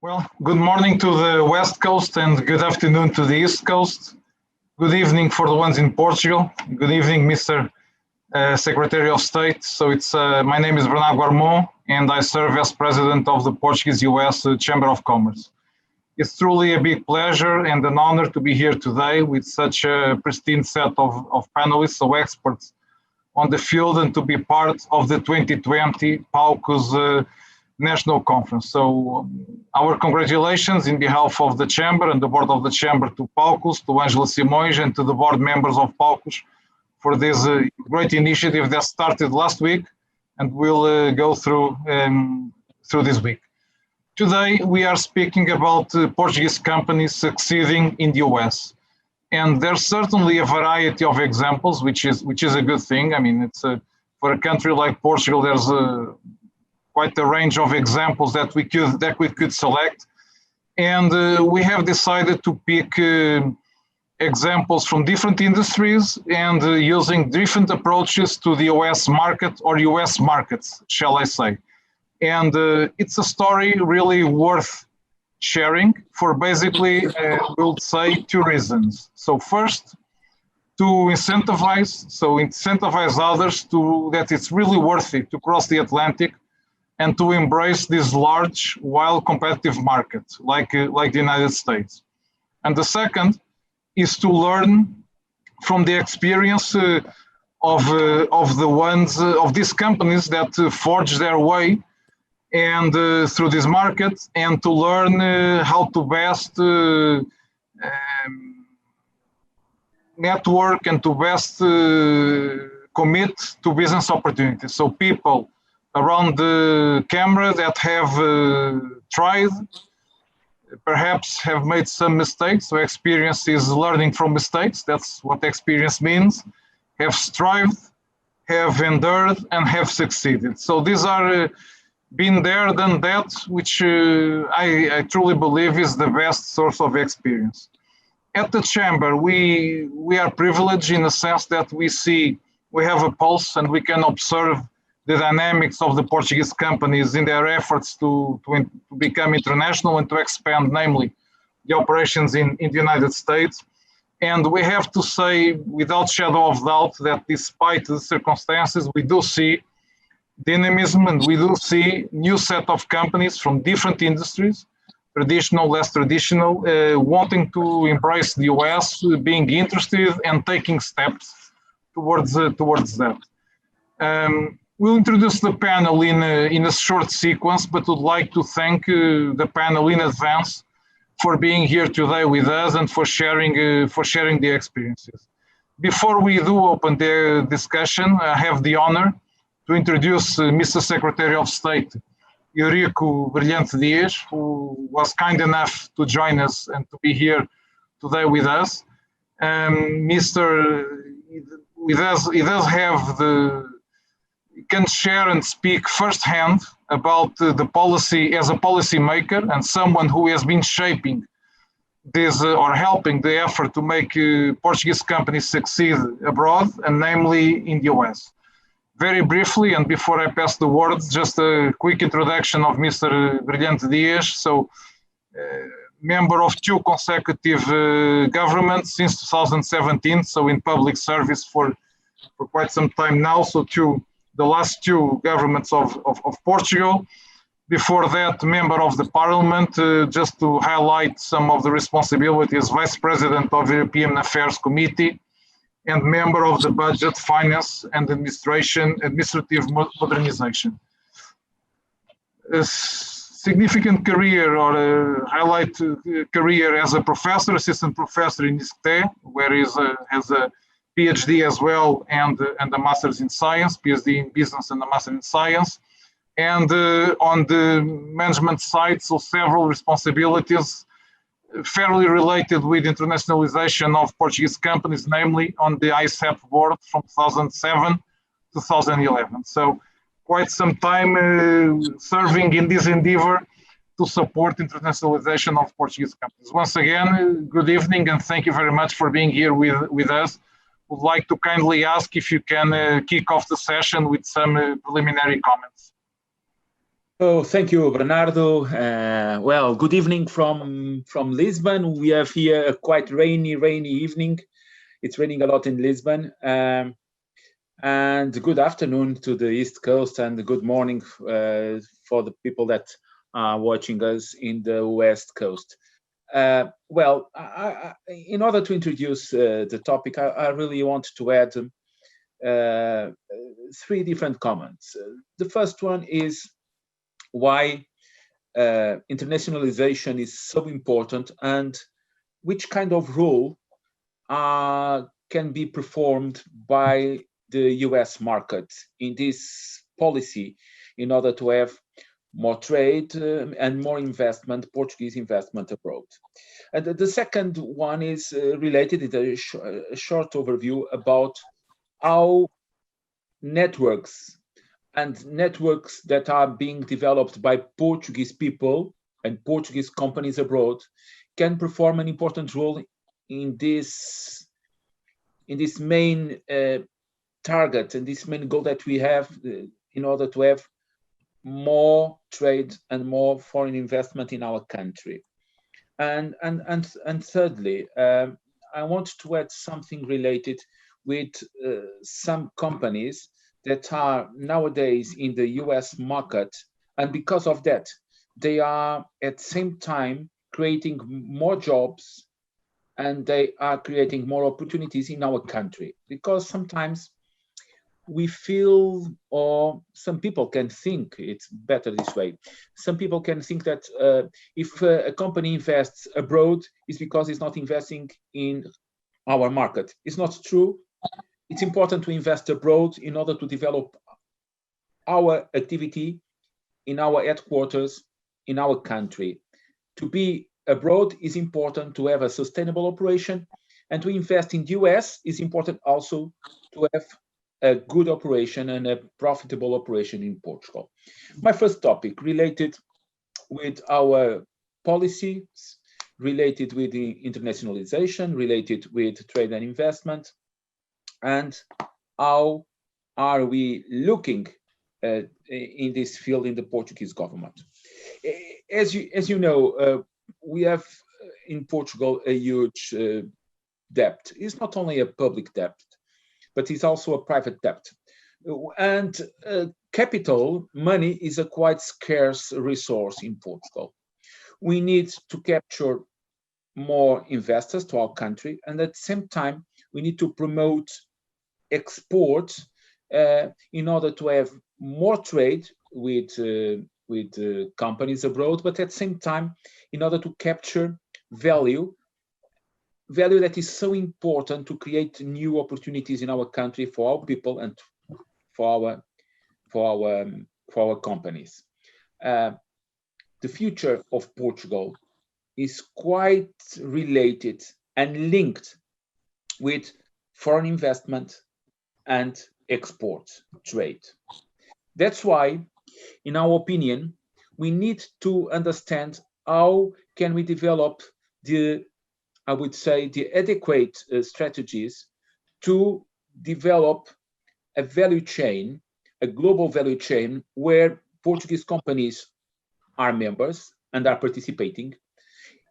Well, good morning to the West Coast and good afternoon to the East Coast. Good evening for the ones in Portugal. Good evening, Mr. Secretary of State. So my name is Bernardo Goarmon and I serve as President of the Portuguese-US Chamber of Commerce. It's truly a big pleasure and an honor to be here today with such a pristine set of panelists, so experts on the field, and to be part of the 2020 PAUCUS National Conference. So our congratulations in behalf of the Chamber and the Board of the Chamber to PAUCUS, to Angela Simões and to the board members of PAUCUS for this great initiative that started last week and will go through this week. Today we are speaking about Portuguese companies succeeding in the US. And there's certainly a variety of examples, which is a good thing. I mean, it's for a country like Portugal, there's quite a range of examples that we could select, and we have decided to pick examples from different industries and using different approaches to the US market, or US markets, shall I say. And it's a story really worth sharing for basically, we'll say, two reasons. So first, to incentivize others that it's really worth it to cross the Atlantic and to embrace this large, while competitive market like the United States. And the second is to learn from the experience of these companies that forge their way and through this market, and to learn how to best network and to best commit to business opportunities. So people around the camera that have tried, perhaps have made some mistakes. So experience is learning from mistakes. That's what experience means. Have strived, have endured, and have succeeded. So these are been there, done that, which I truly believe is the best source of experience. At the Chamber, we are privileged in the sense that we have a pulse and we can observe the dynamics of the Portuguese companies in their efforts to become international and to expand, namely, the operations in the United States. And we have to say, without shadow of doubt, that despite the circumstances, we do see dynamism and we do see new set of companies from different industries, traditional, less traditional, wanting to embrace the US, being interested and taking steps towards that. We'll introduce the panel in a short sequence, but would like to thank the panel in advance for being here today with us and for sharing the experiences. Before we do open the discussion, I have the honor to introduce Mr. Secretary of State, Eurico Brilhante, who was kind enough to join us and to be here today with us. He can share and speak firsthand about the policy as a policymaker and someone who has been shaping this or helping the effort to make Portuguese companies succeed abroad, and namely in the US. Very briefly, and before I pass the words, just a quick introduction of Mr. Brilhante. So, member of two consecutive governments since 2017, so in public service for quite some time now, so the last two governments of Portugal. Before that, member of the Parliament, just to highlight some of the responsibilities, Vice President of the European Affairs Committee, and member of the Budget, Finance and Administrative Modernization. A significant career, or a highlight career as a professor, assistant professor in ISCTE, where he has a PhD as well and a Master's in Science, PhD in Business and a Master in Science. And on the management side, so several responsibilities fairly related with internationalization of Portuguese companies, namely on the AICEP board from 2007 to 2011. So quite some time serving in this endeavor to support internationalization of Portuguese companies. Once again, good evening and thank you very much for being here with us. Would like to kindly ask if you can kick off the session with some preliminary comments. Oh, thank you, Bernardo. Well, good evening from Lisbon. We have here a quite rainy evening. It's raining a lot in Lisbon. And good afternoon to the East Coast, and good morning for the people that are watching us in the West Coast. Well, in order to introduce the topic, I really want to add three different comments. The first one is why internationalization is so important, and which kind of role can be performed by the US market in this policy in order to have more trade and more investment, Portuguese investment abroad. And the second one is related in a short overview about how networks and networks that are being developed by Portuguese people and Portuguese companies abroad can perform an important role in this main target and this main goal that we have in order to have more trade and more foreign investment in our country. And thirdly, I want to add something related with some companies that are nowadays in the US market, and because of that, they are at the same time creating more jobs and they are creating more opportunities in our country. Because sometimes we feel, or some people can think it's better this way. Some people can think that if a company invests abroad, it's because it's not investing in our market. It's not true. It's important to invest abroad in order to develop our activity in our headquarters in our country. To be abroad is important to have a sustainable operation, and to invest in the US is important also to have a good operation and a profitable operation in Portugal. My first topic related with our policies, related with the internationalization, related with trade and investment, and how are we looking in this field in the Portuguese government. As you know, we have in Portugal a huge debt. It's not only a public debt, but it's also a private debt. And capital, money, is a quite scarce resource in Portugal. We need to capture more investors to our country, and at the same time, we need to promote export in order to have more trade with companies abroad, but at the same time, in order to capture value that is so important to create new opportunities in our country for our people and for our companies. The future of Portugal is quite related and linked with foreign investment and export trade. That's why, in our opinion, we need to understand how can we develop the adequate strategies to develop a value chain, a global value chain, where Portuguese companies are members and are participating,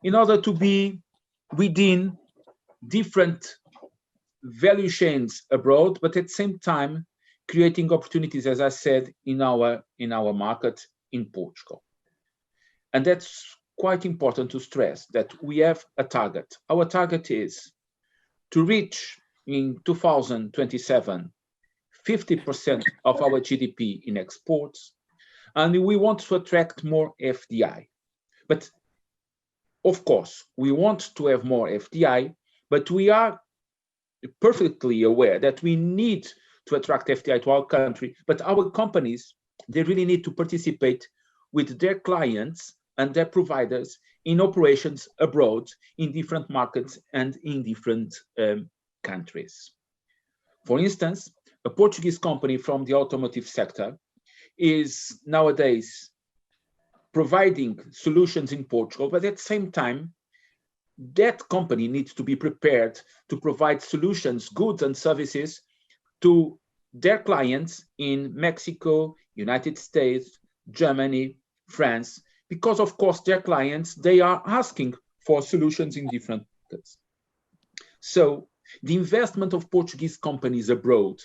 in order to be within different value chains abroad, but at the same time creating opportunities, as I said, in our market in Portugal. And that's quite important to stress, that we have a target. Our target is to reach in 2027 50% of our GDP in exports, and we want to attract more FDI. But of course, we want to have more FDI, but we are perfectly aware that we need to attract FDI to our country, but our companies, they really need to participate with their clients and their providers in operations abroad in different markets and in different countries. For instance, a Portuguese company from the automotive sector is nowadays providing solutions in Portugal, but at the same time, that company needs to be prepared to provide solutions, goods and services to their clients in Mexico, United States, Germany, France, because of course their clients, they are asking for solutions in different markets. So the investment of Portuguese companies abroad,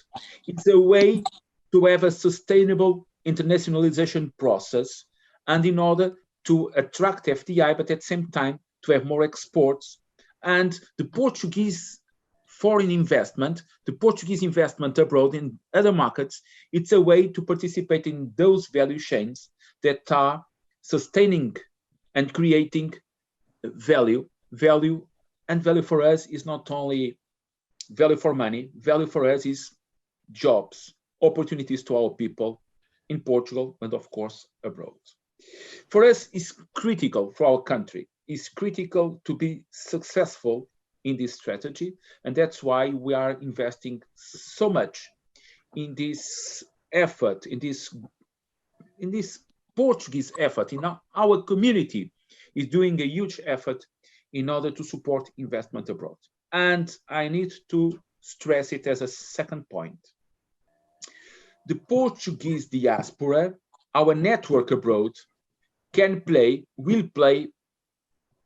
it's a way to have a sustainable internationalization process, and in order to attract FDI, but at the same time to have more exports. And the Portuguese foreign investment, the Portuguese investment abroad in other markets, it's a way to participate in those value chains that are sustaining and creating value. And value for us is not only value for money, value for us is jobs, opportunities to our people in Portugal and of course abroad. For us, it's critical for our country. It's critical to be successful in this strategy, and that's why we are investing so much in this effort, in this Portuguese effort. In our community is doing a huge effort in order to support investment abroad. And I need to stress it as a second point. The Portuguese diaspora, our network abroad, can play, will play,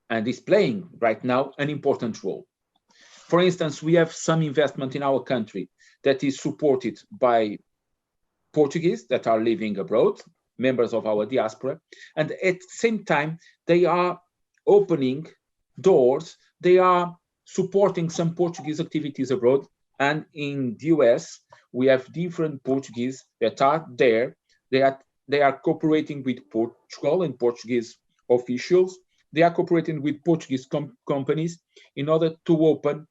and is playing right now an important role. For instance, we have some investment in our country that is supported by Portuguese that are living abroad, members of our diaspora, and at the same time, they are opening doors, they are supporting some Portuguese activities abroad, and in the US, we have different Portuguese that are there, they are cooperating with Portugal and Portuguese officials, they are cooperating with Portuguese companies in order to open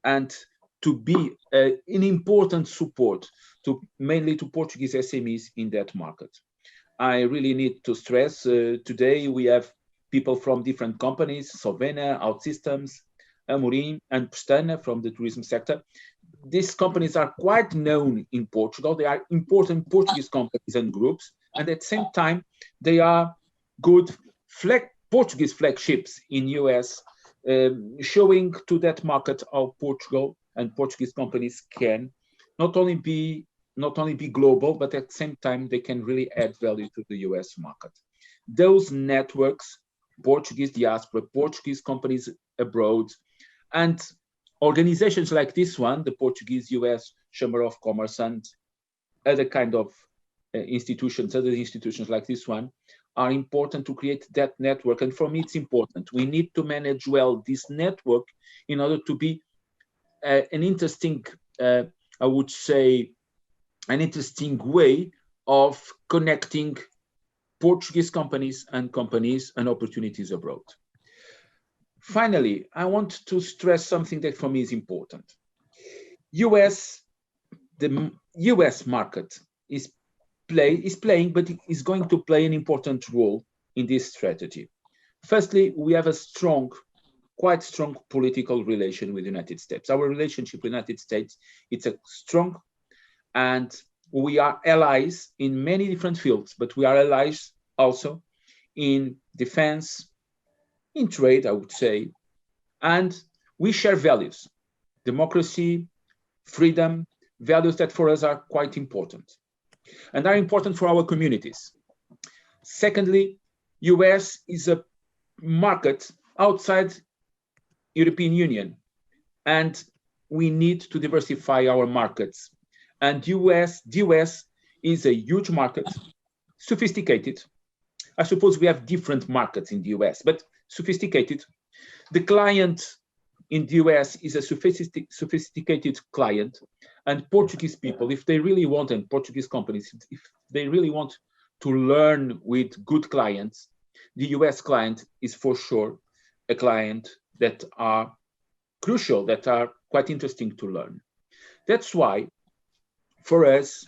and to be an important support to mainly to Portuguese SMEs in that market. I really need to stress today we have people from different companies, Sovena, Outsystems, Amorim, and Pestana from the tourism sector. These companies are quite known in Portugal. They are important Portuguese companies and groups, and at the same time, they are good Portuguese flagships in US, showing to that market how Portugal and Portuguese companies can not only be global, but at the same time, they can really add value to the US market. Those networks, Portuguese diaspora, Portuguese companies abroad, and organizations like this one, the Portuguese-US Chamber of Commerce and other kind of institutions, other institutions like this one, are important to create that network. And for me, it's important. We need to manage well this network in order to be an interesting, I would say, an interesting way of connecting Portuguese companies and opportunities abroad. Finally, I want to stress something that for me is important. The US market is playing, but it is going to play an important role in this strategy. Firstly, we have a quite strong political relation with the United States. Our relationship with the United States, it's a strong, and we are allies in many different fields, but we are allies also in defense, in trade, I would say, and we share values, democracy, freedom, values that for us are quite important and are important for our communities. Secondly, US is a market outside European Union, and we need to diversify our markets. And the US is a huge market, sophisticated. I suppose we have different markets in the US, but sophisticated. The client in the US is a sophisticated client, and Portuguese people, if they really want, and Portuguese companies, if they really want to learn with good clients, the US client is for sure a client that are crucial, that are quite interesting to learn. That's why, for us,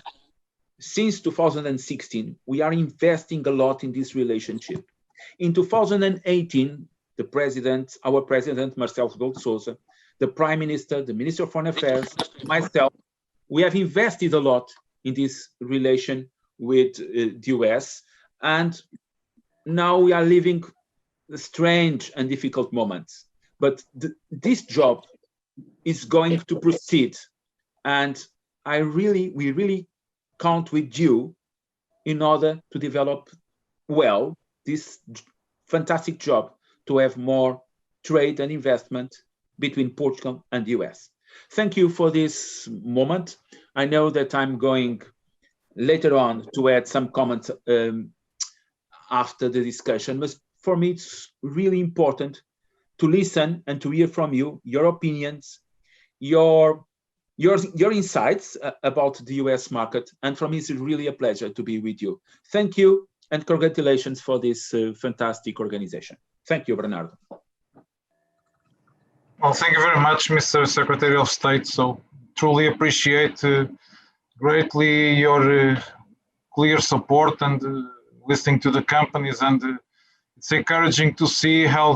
since 2016, we are investing a lot in this relationship. In 2018, our president, Marcelo Rebelo de Sousa, the prime minister, the minister of foreign affairs, myself, we have invested a lot in this relation with the US. And now we are living strange and difficult moments. But this job is going to proceed. And we really count with you in order to develop well this fantastic job to have more trade and investment between Portugal and the US. Thank you for this moment. I know that I'm going later on to add some comments after the discussion, but for me it's really important to listen and to hear from you, your opinions, your insights about the US market. And for me, it's really a pleasure to be with you. Thank you and congratulations for this fantastic organization. Thank you, Bernardo. Well, thank you very much, Mr. Secretary of State. So truly appreciate greatly your clear support and listening to the companies. And it's encouraging to see how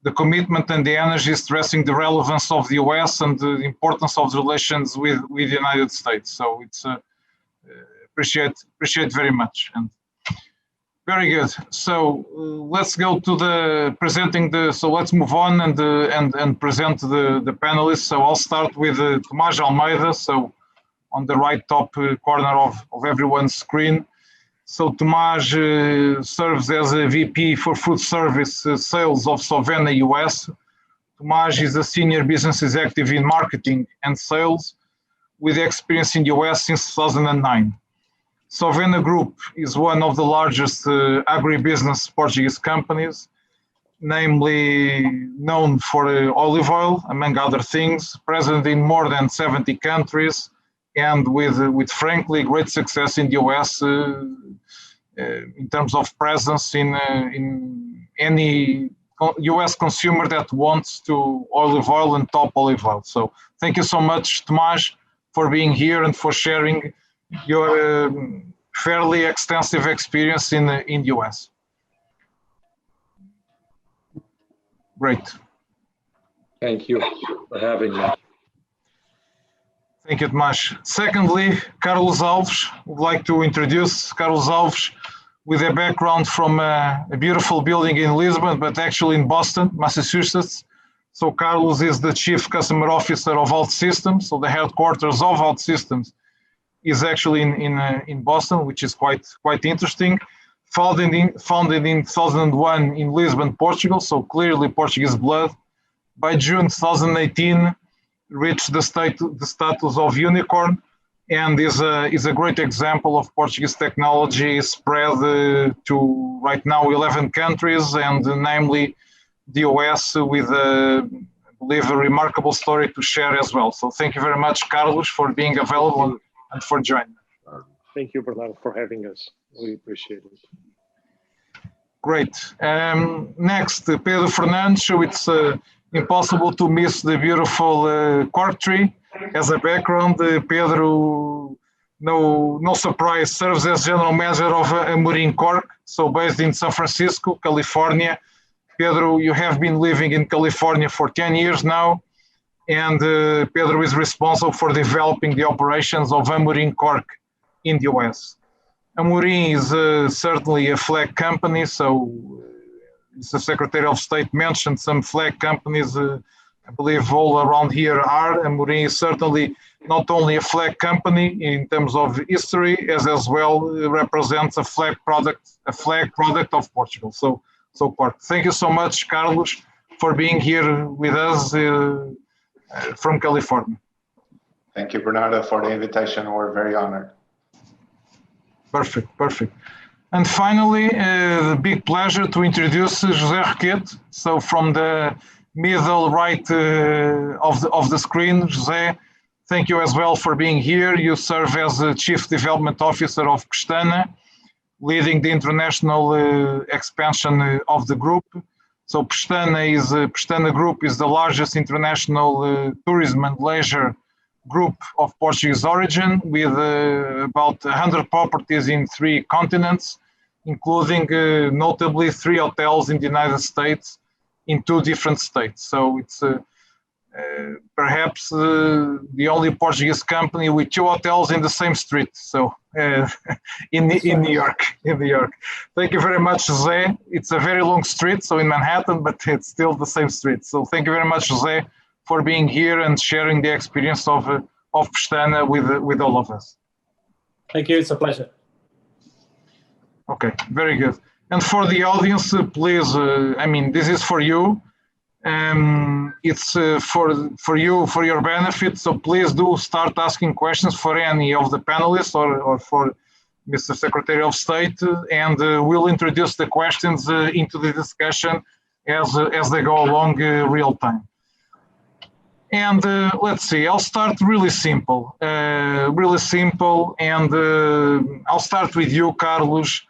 the commitment and the energy stressing the relevance of the US and the importance of the relations with the United States. So it's appreciate very much. And very good. So let's go to the presenting the. So let's move on and present the panelists. So I'll start with Tomas Almeida. So on the right top corner of everyone's screen. So Tomas serves as a VP for Foodservice Sales of Sovena US. Tomas is a senior business executive in marketing and sales with experience in the US since 2009. Sovena Group is one of the largest agribusiness Portuguese companies, namely known for olive oil, among other things, present in more than 70 countries, and with frankly great success in the US in terms of presence in any US consumer that wants to olive oil and top olive oil. So thank you so much, Tomas, for being here and for sharing your fairly extensive experience in the US. Great. Thank you for having me. Thank you, Tomas. Secondly, Carlos Alves. Would like to introduce Carlos Alves with a background from a beautiful building in Lisbon, but actually in Boston, Massachusetts. So Carlos is the Chief Customer Officer of Outsystems. So the headquarters of Outsystems is actually in Boston, which is quite interesting. Founded in 2001 in Lisbon, Portugal. So clearly Portuguese blood. By June 2018. Reached the status of unicorn, and is a great example of Portuguese technology spread to right now 11 countries, and namely the US, with I believe a remarkable story to share as well. So thank you very much, Carlos, for being available and for joining. Thank you, Bernardo, for having us. We appreciate it. Great. Next, Pedro Fernandes. So it's impossible to miss the beautiful cork tree as a background. Pedro, no surprise, serves as general manager of Amorim Cork, so based in San Francisco, California. Pedro, you have been living in California for 10 years now, and Pedro is responsible for developing the operations of Amorim Cork in the US. Amorim is certainly a flag company, so the Secretary of State mentioned some flag companies, I believe all around here are. Amorim is certainly not only a flag company in terms of history, as well represents a flag product of Portugal. So Cork. Thank you so much, Carlos, for being here with us from California. Thank you, Bernardo, for the invitation. We're very honored. Perfect. And finally, the big pleasure to introduce José Roquette. So from the middle right of the screen, José, thank you as well for being here. You serve as the Chief Development Officer of Pestana, leading the international expansion of the group. So Pestana Group is the largest international tourism and leisure group of Portuguese origin, with about 100 properties in 3 continents, including notably 3 hotels in the United States in 2 different states. So it's perhaps the only Portuguese company with 2 hotels in the same street. So in New York. Thank you very much, José. It's a very long street, so in Manhattan, but it's still the same street. So thank you very much, José, for being here and sharing the experience of Pestana with all of us. Thank you. It's a pleasure. Okay, very good. And for the audience, please, I mean, this is for you. It's for you, for your benefit. So please do start asking questions for any of the panelists or for Mr. Secretary of State, and we'll introduce the questions into the discussion as they go along real time. And let's see, I'll start really simple, and I'll start with you, Carlos.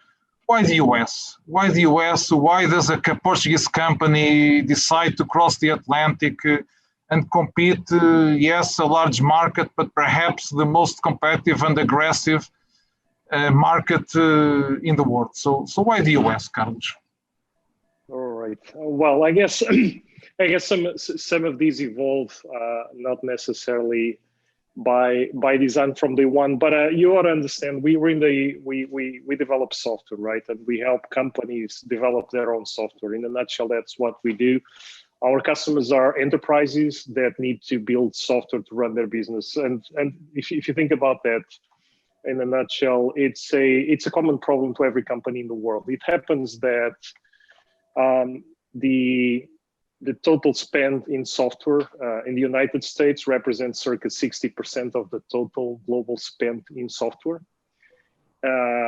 Why the US? Why the US? Why does a Portuguese company decide to cross the Atlantic and compete? Yes, a large market, but perhaps the most competitive and aggressive market in the world. So why the US, Carlos? All right. Well, I guess some of these evolve not necessarily by design from day one, but you ought to understand we develop software, right? And we help companies develop their own software. In a nutshell, that's what we do. Our customers are enterprises that need to build software to run their business. And if you think about that, in a nutshell, it's a common problem to every company in the world. It happens that the total spend in software in the United States represents circa 60% of the total global spend in software.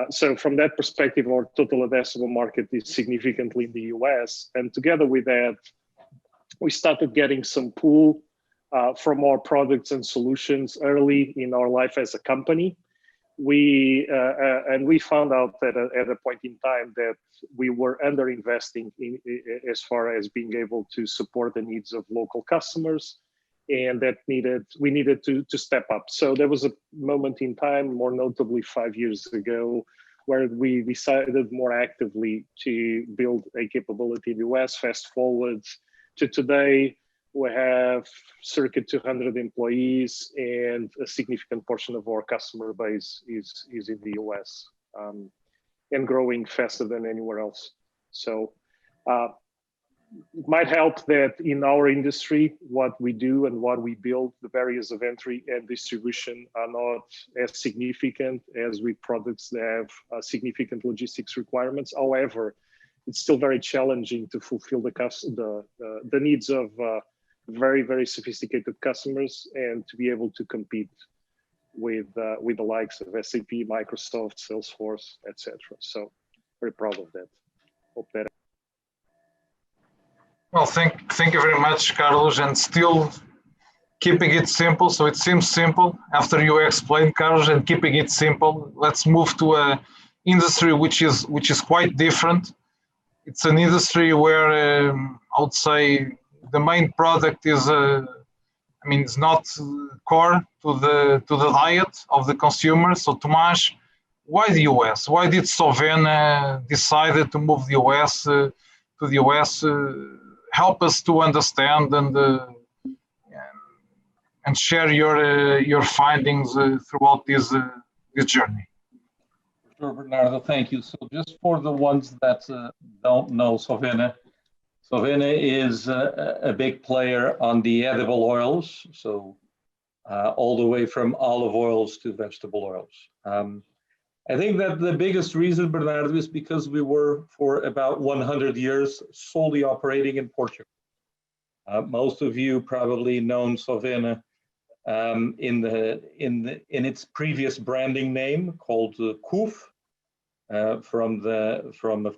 So from that perspective, our total addressable market is significantly in the US. And together with that, we started getting some pull from our products and solutions early in our life as a company. And we found out that at a point in time that we were underinvesting in as far as being able to support the needs of local customers, and that we needed to step up. So there was a moment in time, more notably 5 years ago, where we decided more actively to build a capability in the US. Fast forward to today, we have circa 200 employees, and a significant portion of our customer base is in the US, and growing faster than anywhere else. So it might help that in our industry, what we do and what we build, the barriers of entry and distribution are not as significant as with products that have significant logistics requirements. However, it's still very challenging to fulfill the needs of very, very sophisticated customers, and to be able to compete with the likes of SAP, Microsoft, Salesforce, etc. So very proud of that. Hope that. Well, thank you very much, Carlos, and still keeping it simple. So it seems simple after you explained, Carlos, and keeping it simple. Let's move to an industry which is quite different. It's an industry where I would say the main product is, it's not core to the diet of the consumer. So Tomas, why the US? Why did Sovena decided to move the US to the US? Help us to understand and share your findings throughout this journey. Sure, Bernardo, thank you. So just for the ones that don't know Sovena, Sovena is a big player on the edible oils, so all the way from olive oils to vegetable oils. I think that the biggest reason, Bernardo, is because we were for about 100 years solely operating in Portugal. Most of you probably known Sovena in its previous branding name called Kuf, of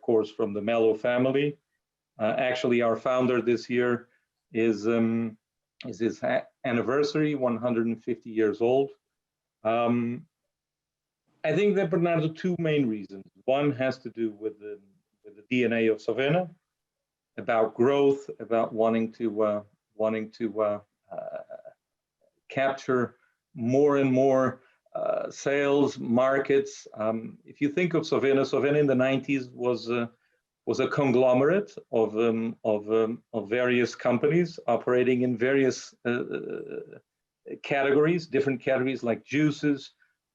course from the Mello family. Actually, our founder this year is his anniversary, 150 years old. I think that, Bernardo, two main reasons. One has to do with the DNA of Sovena, about growth, about wanting to capture more and more sales markets. If you think of Sovena, Sovena in the 90s was a conglomerate of various companies operating in various categories, different categories like juices,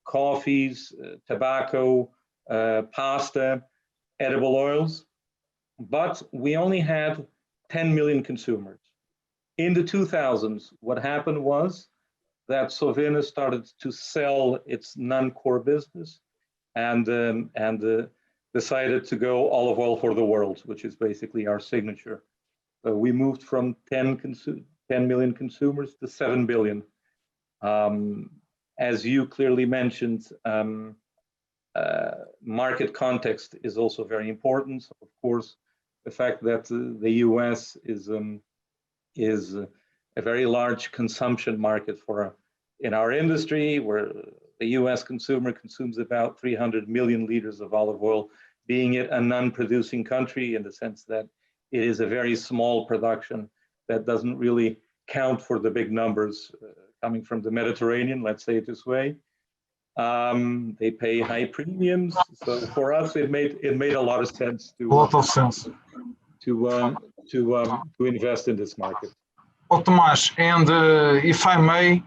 coffees, tobacco, pasta, edible oils, but we only had 10 million consumers. In the 2000s, what happened was that Sovena started to sell its non-core business, and decided to go olive oil for the world, which is basically our signature. We moved from 10 million consumers to 7 billion. As you clearly mentioned, market context is also very important. So of course, the fact that the US is a very large consumption market in our industry, where the US consumer consumes about 300 million liters of olive oil, being it a non-producing country in the sense that it is a very small production that doesn't really count for the big numbers coming from the Mediterranean, let's say it this way. They pay high premiums, so for us it made a lot of sense to invest in this market. Well, Tomas, and if I may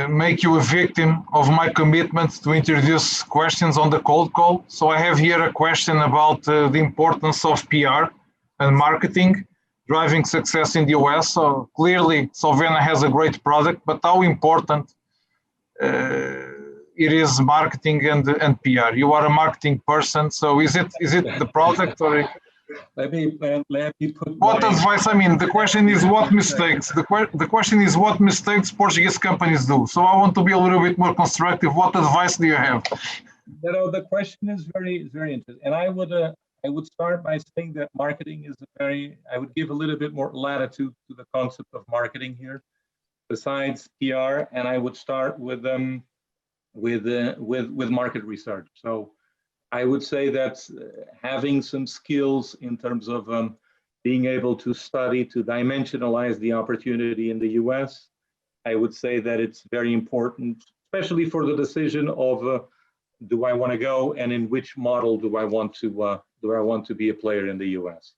make you a victim of my commitment to introduce questions on the cold call. So I have here a question about the importance of PR and marketing driving success in the US. So clearly Sovena has a great product, but how important it is marketing and PR? You are a marketing person, so is it the product or? Let me put what advice? I mean, the question is what mistakes. The question is what mistakes Portuguese companies do. So I want to be a little bit more constructive. What advice do you have? You know, the question is very interesting, and I would start by saying that marketing is I would give a little bit more latitude to the concept of marketing here, besides PR, and I would start with market research. So I would say that having some skills in terms of being able to study, to dimensionalize the opportunity in the US, I would say that it's very important, especially for the decision of do I want to go and in which model do I want to be a player in the US.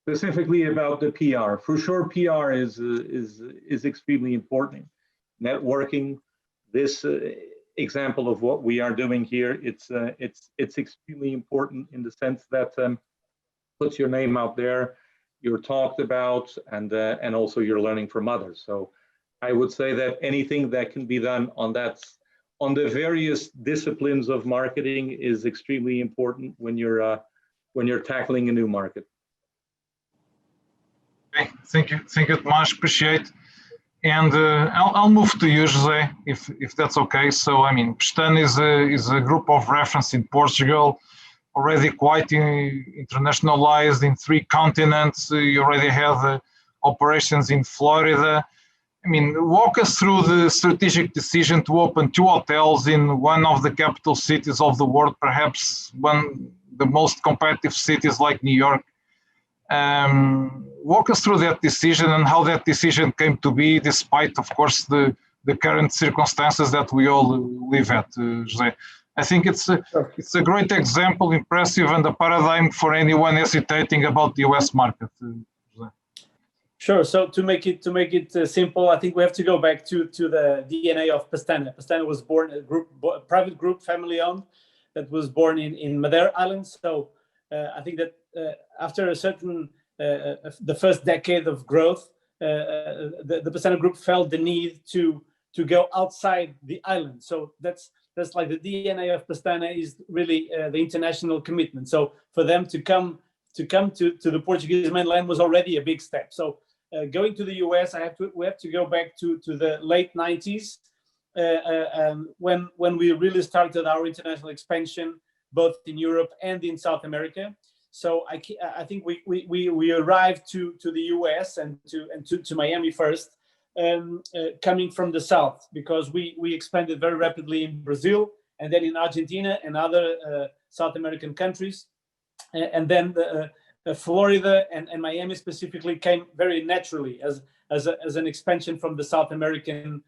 Specifically about the PR, for sure, PR is extremely important. Networking, this example of what we are doing here, it's extremely important in the sense that puts your name out there, you're talked about, and also you're learning from others. So I would say that anything that can be done on the various disciplines of marketing is extremely important when you're tackling a new market. Okay, thank you, Tomas. Appreciate. And I'll move to you, José, if that's okay. So, I mean, Pestana is a group of reference in Portugal, already quite internationalized in 3 continents. You already have operations in Florida. I mean, walk us through the strategic decision to open 2 hotels in one of the capital cities of the world, perhaps the most competitive cities like New York. Walk us through that decision and how that decision came to be, despite, of course, the current circumstances that we all live at, José. I think it's a great example, impressive, and a paradigm for anyone hesitating about the US market. José. Sure. So to make it simple, I think we have to go back to the DNA of Pestana. Pestana was born a private group, family owned, that was born in Madeira Islands. So I think that after a certain the first decade of growth, the Pestana group felt the need to go outside the island. So that's like the DNA of Pestana is really the international commitment. So for them to come to the Portuguese mainland was already a big step. So going to the US, we have to go back to the late 90s when we really started our international expansion, both in Europe and in South America. So I think we arrived to the US and to Miami first, coming from the south, because we expanded very rapidly in Brazil and then in Argentina and other South American countries, and then Florida and Miami specifically came very naturally as an expansion from the South American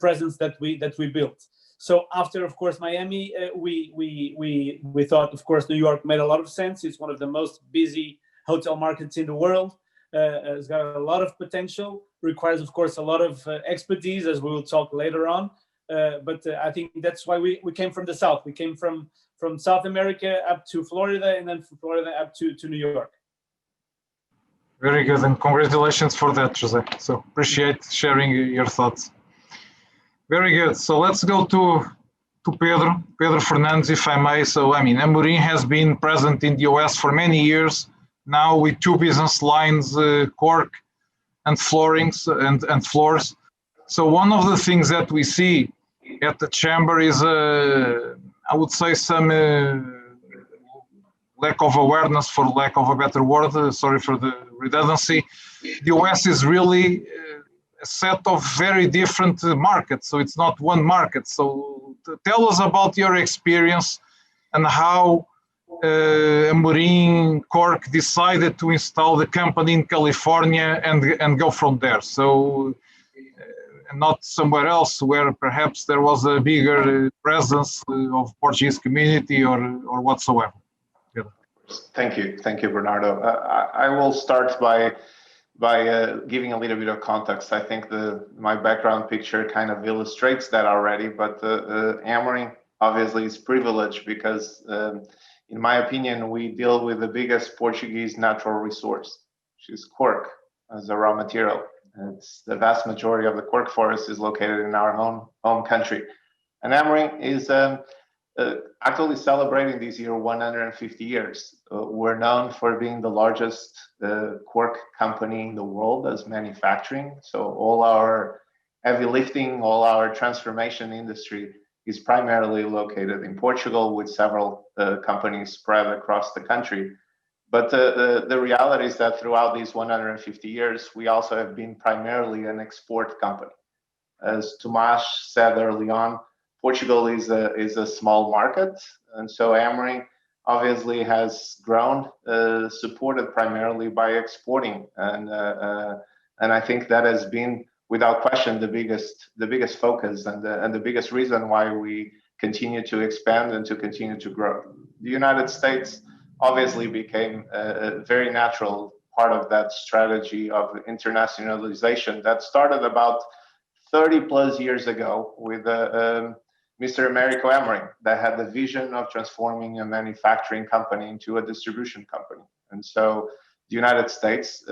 presence that we built. So after, of course, Miami, we thought, of course, New York made a lot of sense. It's one of the most busy hotel markets in the world. It's got a lot of potential, requires, of course, a lot of expertise, as we will talk later on. But I think that's why we came from the south. We came from South America up to Florida, and then from Florida up to New York. Very good, and congratulations for that, José. So appreciate sharing your thoughts. Very good. So let's go to to Pedro Fernandes, if I may. So, I mean, Amorim has been present in the US for many years, now with two business lines, Cork and floorings and floors. So one of the things that we see at the chamber is, I would say, some lack of awareness, for lack of a better word, sorry for the redundancy. The US is really a set of very different markets, so it's not one market. So tell us about your experience and how Amorim Cork decided to install the company in California and go from there. So not somewhere else where perhaps there was a bigger presence of Portuguese community or whatsoever. Thank you, Bernardo. I will start by giving a little bit of context. I think my background picture kind of illustrates that already, but Amorim obviously is privileged because, in my opinion, we deal with the biggest Portuguese natural resource, which is cork as a raw material. It's the vast majority of the cork forest is located in our home country. And Amorim is actually celebrating this year 150 years. We're known for being the largest cork company in the world as manufacturing. So all our heavy lifting, all our transformation industry is primarily located in Portugal, with several companies spread across the country. But the reality is that throughout these 150 years, we also have been primarily an export company. As Tomas said early on, Portugal is a small market, and so Amorim obviously has grown, supported primarily by exporting, and I think that has been, without question, the biggest focus and the biggest reason why we continue to expand and to continue to grow. The United States obviously became a very natural part of that strategy of internationalization that started about 30 plus years ago with Mr. Eurico Amorim, that had the vision of transforming a manufacturing company into a distribution company. And so the United States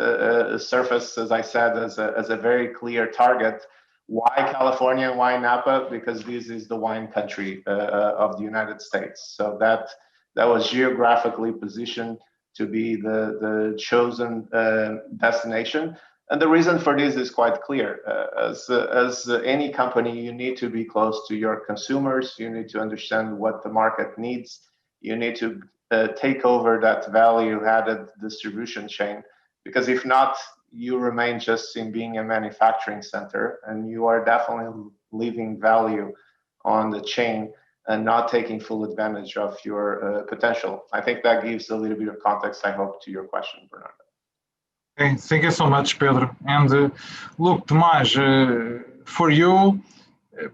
surfaced, as I said, as a very clear target. Why California and why Napa? Because this is the wine country of the United States. So that was geographically positioned to be the chosen destination. And the reason for this is quite clear. As any company, you need to be close to your consumers. You need to understand what the market needs. You need to take over that value-added distribution chain, because if not, you remain just in being a manufacturing center, and you are definitely leaving value on the chain and not taking full advantage of your potential. I think that gives a little bit of context, I hope, to your question, Bernardo. Okay, thank you so much, Pedro. And look, Tomas, for you,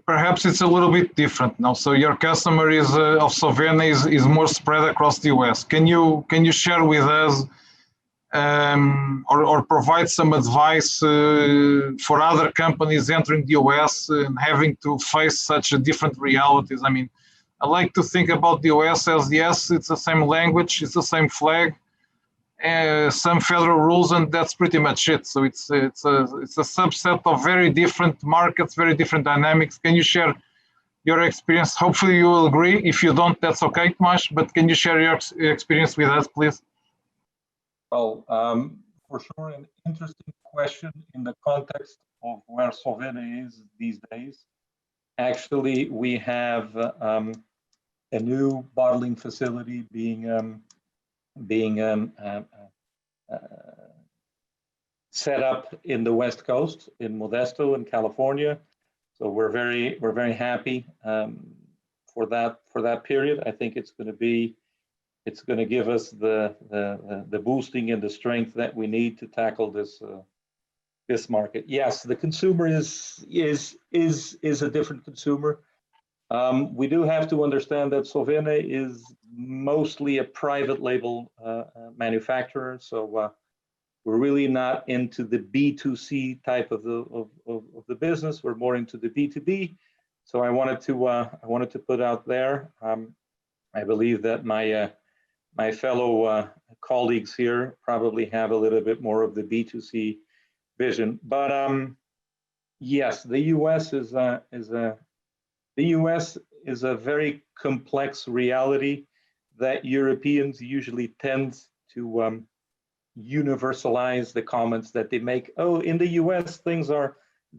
perhaps it's a little bit different now. So your customer of Sovena is more spread across the US. Can you share with us or provide some advice for other companies entering the US and having to face such different realities? I mean, I like to think about the US as, yes, it's the same language, it's the same flag, some federal rules, and that's pretty much it. So it's a subset of very different markets, very different dynamics. Can you share your experience? Hopefully you will agree. If you don't, that's okay, Tomas, but can you share your experience with us, please? Well, for sure, an interesting question in the context of where Sovena is these days. Actually, we have a new bottling facility being set up in the West Coast in Modesto in California. So we're very happy for that period. I think it's going to give us the boosting and the strength that we need to tackle this market. Yes, the consumer is a different consumer. We do have to understand that Sovena is mostly a private label manufacturer, so we're really not into the B2C type of the business. We're more into the B2B. So I wanted to put out there. I believe that my fellow colleagues here probably have a little bit more of the B2C vision. But yes, the US is a very complex reality that Europeans usually tend to universalize the comments that they make. Oh, in the US, things are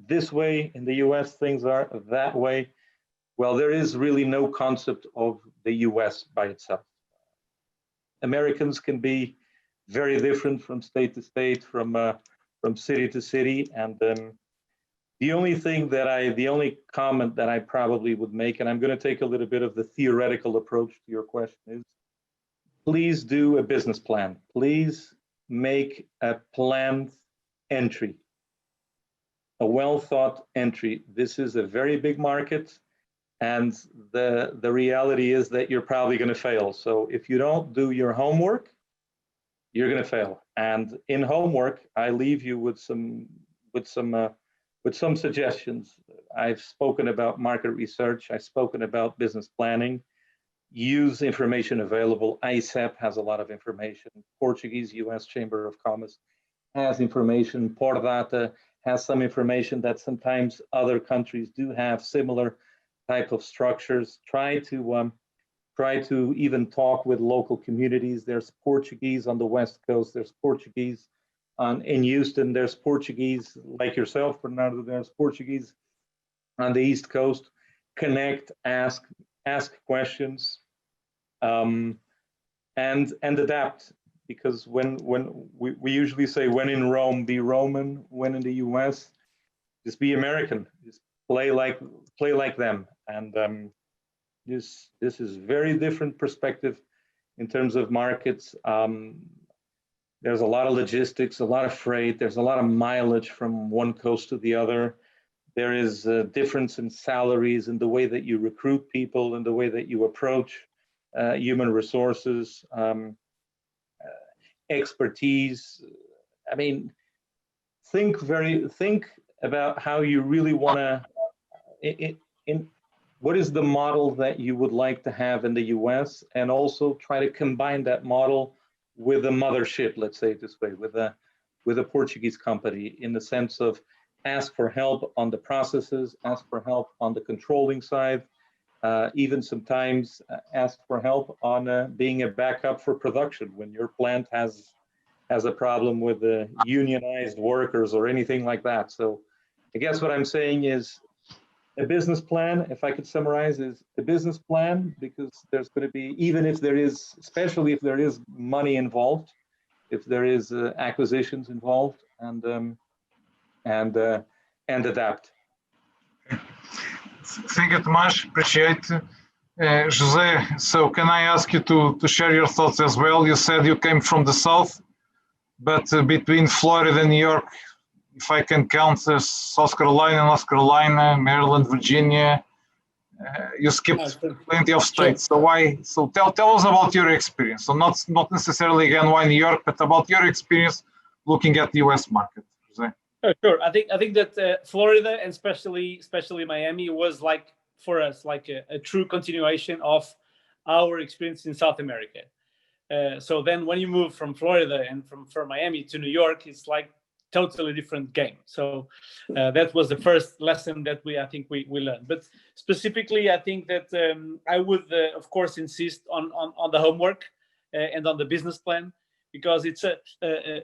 this way. In the US, things are that way. Well, there is really no concept of the US by itself. Americans can be very different from state to state, from city to city. And the only comment that I probably would make, and I'm going to take a little bit of the theoretical approach to your question, is please do a business plan. Please make a planned entry, a well thought entry. This is a very big market, and the reality is that you're probably going to fail. So if you don't do your homework, you're going to fail. And in homework, I leave you with some suggestions. I've spoken about market research. I've spoken about business planning. Use information available. AICEP has a lot of information. Portuguese-US Chamber of Commerce has information. Pordata has some information that sometimes other countries do have similar type of structures. Try to even talk with local communities. There's Portuguese on the West Coast. There's Portuguese in Houston. There's Portuguese like yourself, Bernardo. There's Portuguese on the East Coast. Connect, ask questions, and adapt. Because when we usually say, when in Rome, be Roman. When in the US, just be American. Just play like them. And this is very different perspective in terms of markets. There's a lot of logistics, a lot of freight. There's a lot of mileage from one coast to the other. There is a difference in salaries, in the way that you recruit people, in the way that you approach human resources, expertise. I mean, think about how you really want to, what is the model that you would like to have in the US, and also try to combine that model with a mothership, let's say it this way, with a Portuguese company, in the sense of ask for help on the processes, ask for help on the controlling side, even sometimes ask for help on being a backup for production when your plant has a problem with the unionized workers or anything like that. So I guess what I'm saying is a business plan, if I could summarize, is a business plan, because there's going to be, even if there is, especially if there is money involved, if there is acquisitions involved, and adapt. Thank you, Tomas. Appreciate. Jose, so can I ask you to share your thoughts as well? You said you came from the south, but between Florida and New York, if I can count, South Carolina, North Carolina, Maryland, Virginia, you skipped plenty of states. So why? So tell us about your experience. So not necessarily again why New York, but about your experience looking at the US market. Jose. Sure. I think that Florida, and especially Miami, was like for us like a true continuation of our experience in South America. So then when you move from Florida and from Miami to New York, it's like totally different game. So that was the first lesson that I think we learned. But specifically, I think that I would of course insist on the homework and on the business plan, because it's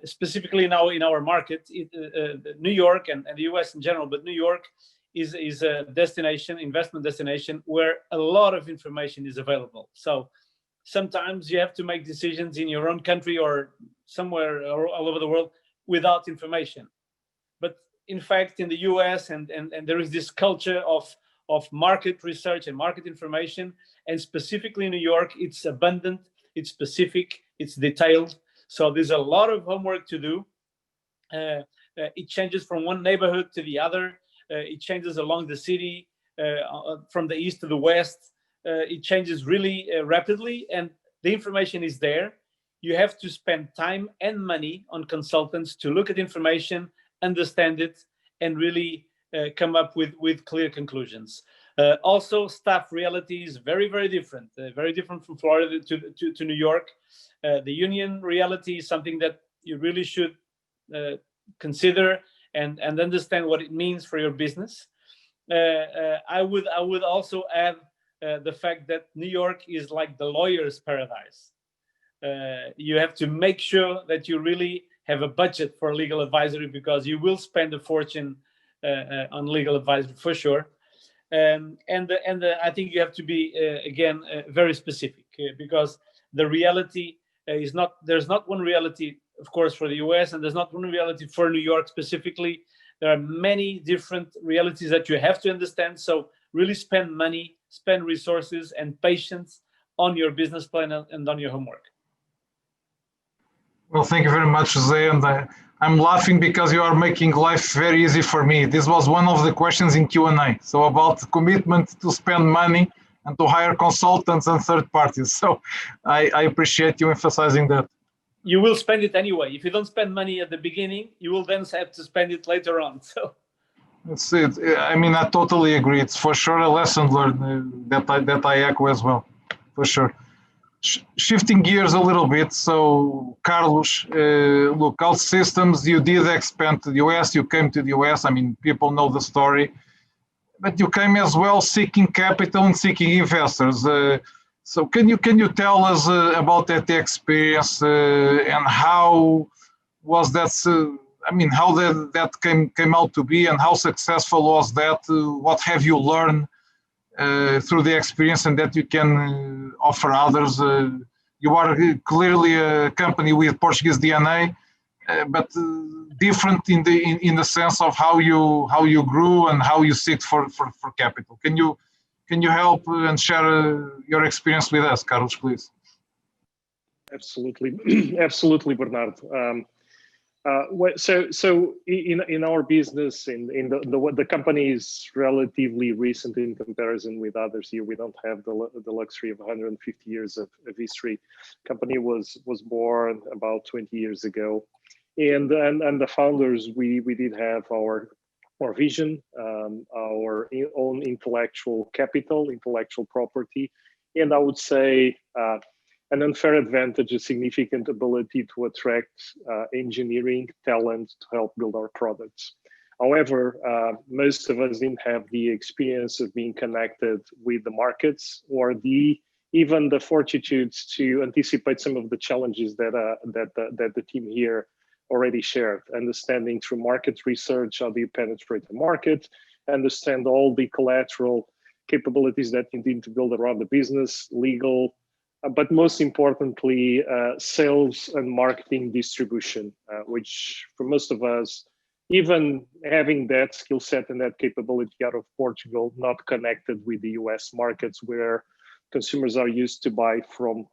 specifically now in our market, New York and the US in general, but New York is a investment destination where a lot of information is available. So sometimes you have to make decisions in your own country or somewhere all over the world without information. But in fact, in the US, and there is this culture of market research and market information, and specifically in New York, it's abundant, it's specific, it's detailed. So there's a lot of homework to do. It changes from one neighborhood to the other. It changes along the city, from the east to the west. It changes really rapidly, and the information is there. You have to spend time and money on consultants to look at information, understand it, and really come up with clear conclusions. Also, staff reality is very, very different from Florida to New York. The union reality is something that you really should consider and understand what it means for your business. I would also add the fact that New York is like the lawyer's paradise. You have to make sure that you really have a budget for legal advisory, because you will spend a fortune on legal advisory for sure. I think you have to be again very specific, because the reality is not, there's not one reality, of course, for the US, and there's not one reality for New York specifically. There are many different realities that you have to understand. So really spend money, spend resources and patience on your business plan and on your homework. Well, thank you very much, Jose. And I'm laughing because you are making life very easy for me. This was one of the questions in Q&A. So about commitment to spend money and to hire consultants and third parties. So I appreciate you emphasizing that. You will spend it anyway. If you don't spend money at the beginning, you will then have to spend it later on. So that's it. I mean, I totally agree. It's for sure a lesson learned that I echo as well, for sure. Shifting gears a little bit, so Carlos, look, Outsystems, you did expand to the US, you came to the US, I mean, people know the story, but you came as well seeking capital and seeking investors. So can you tell us about that experience and how was that, I mean, how that came out to be and how successful was that? What have you learned through the experience and that you can offer others? You are clearly a company with Portuguese DNA, but different in the sense of how you grew and how you seek for capital. Can you help and share your experience with us, Carlos, please? Absolutely, absolutely, Bernardo. So in our business, in the company is relatively recent in comparison with others here. We don't have the luxury of 150 years of history. Company was born about 20 years ago, and the founders, we did have our vision, our own intellectual capital, intellectual property, and I would say an unfair advantage, a significant ability to attract engineering talent to help build our products. However, most of us didn't have the experience of being connected with the markets or even the fortitudes to anticipate some of the challenges that the team here already shared. Understanding through market research, how do you penetrate the market, understand all the collateral capabilities that you need to build around the business, legal, but most importantly, sales and marketing distribution, which for most of us, even having that skill set and that capability out of Portugal, not connected with the US markets where consumers are used to buy from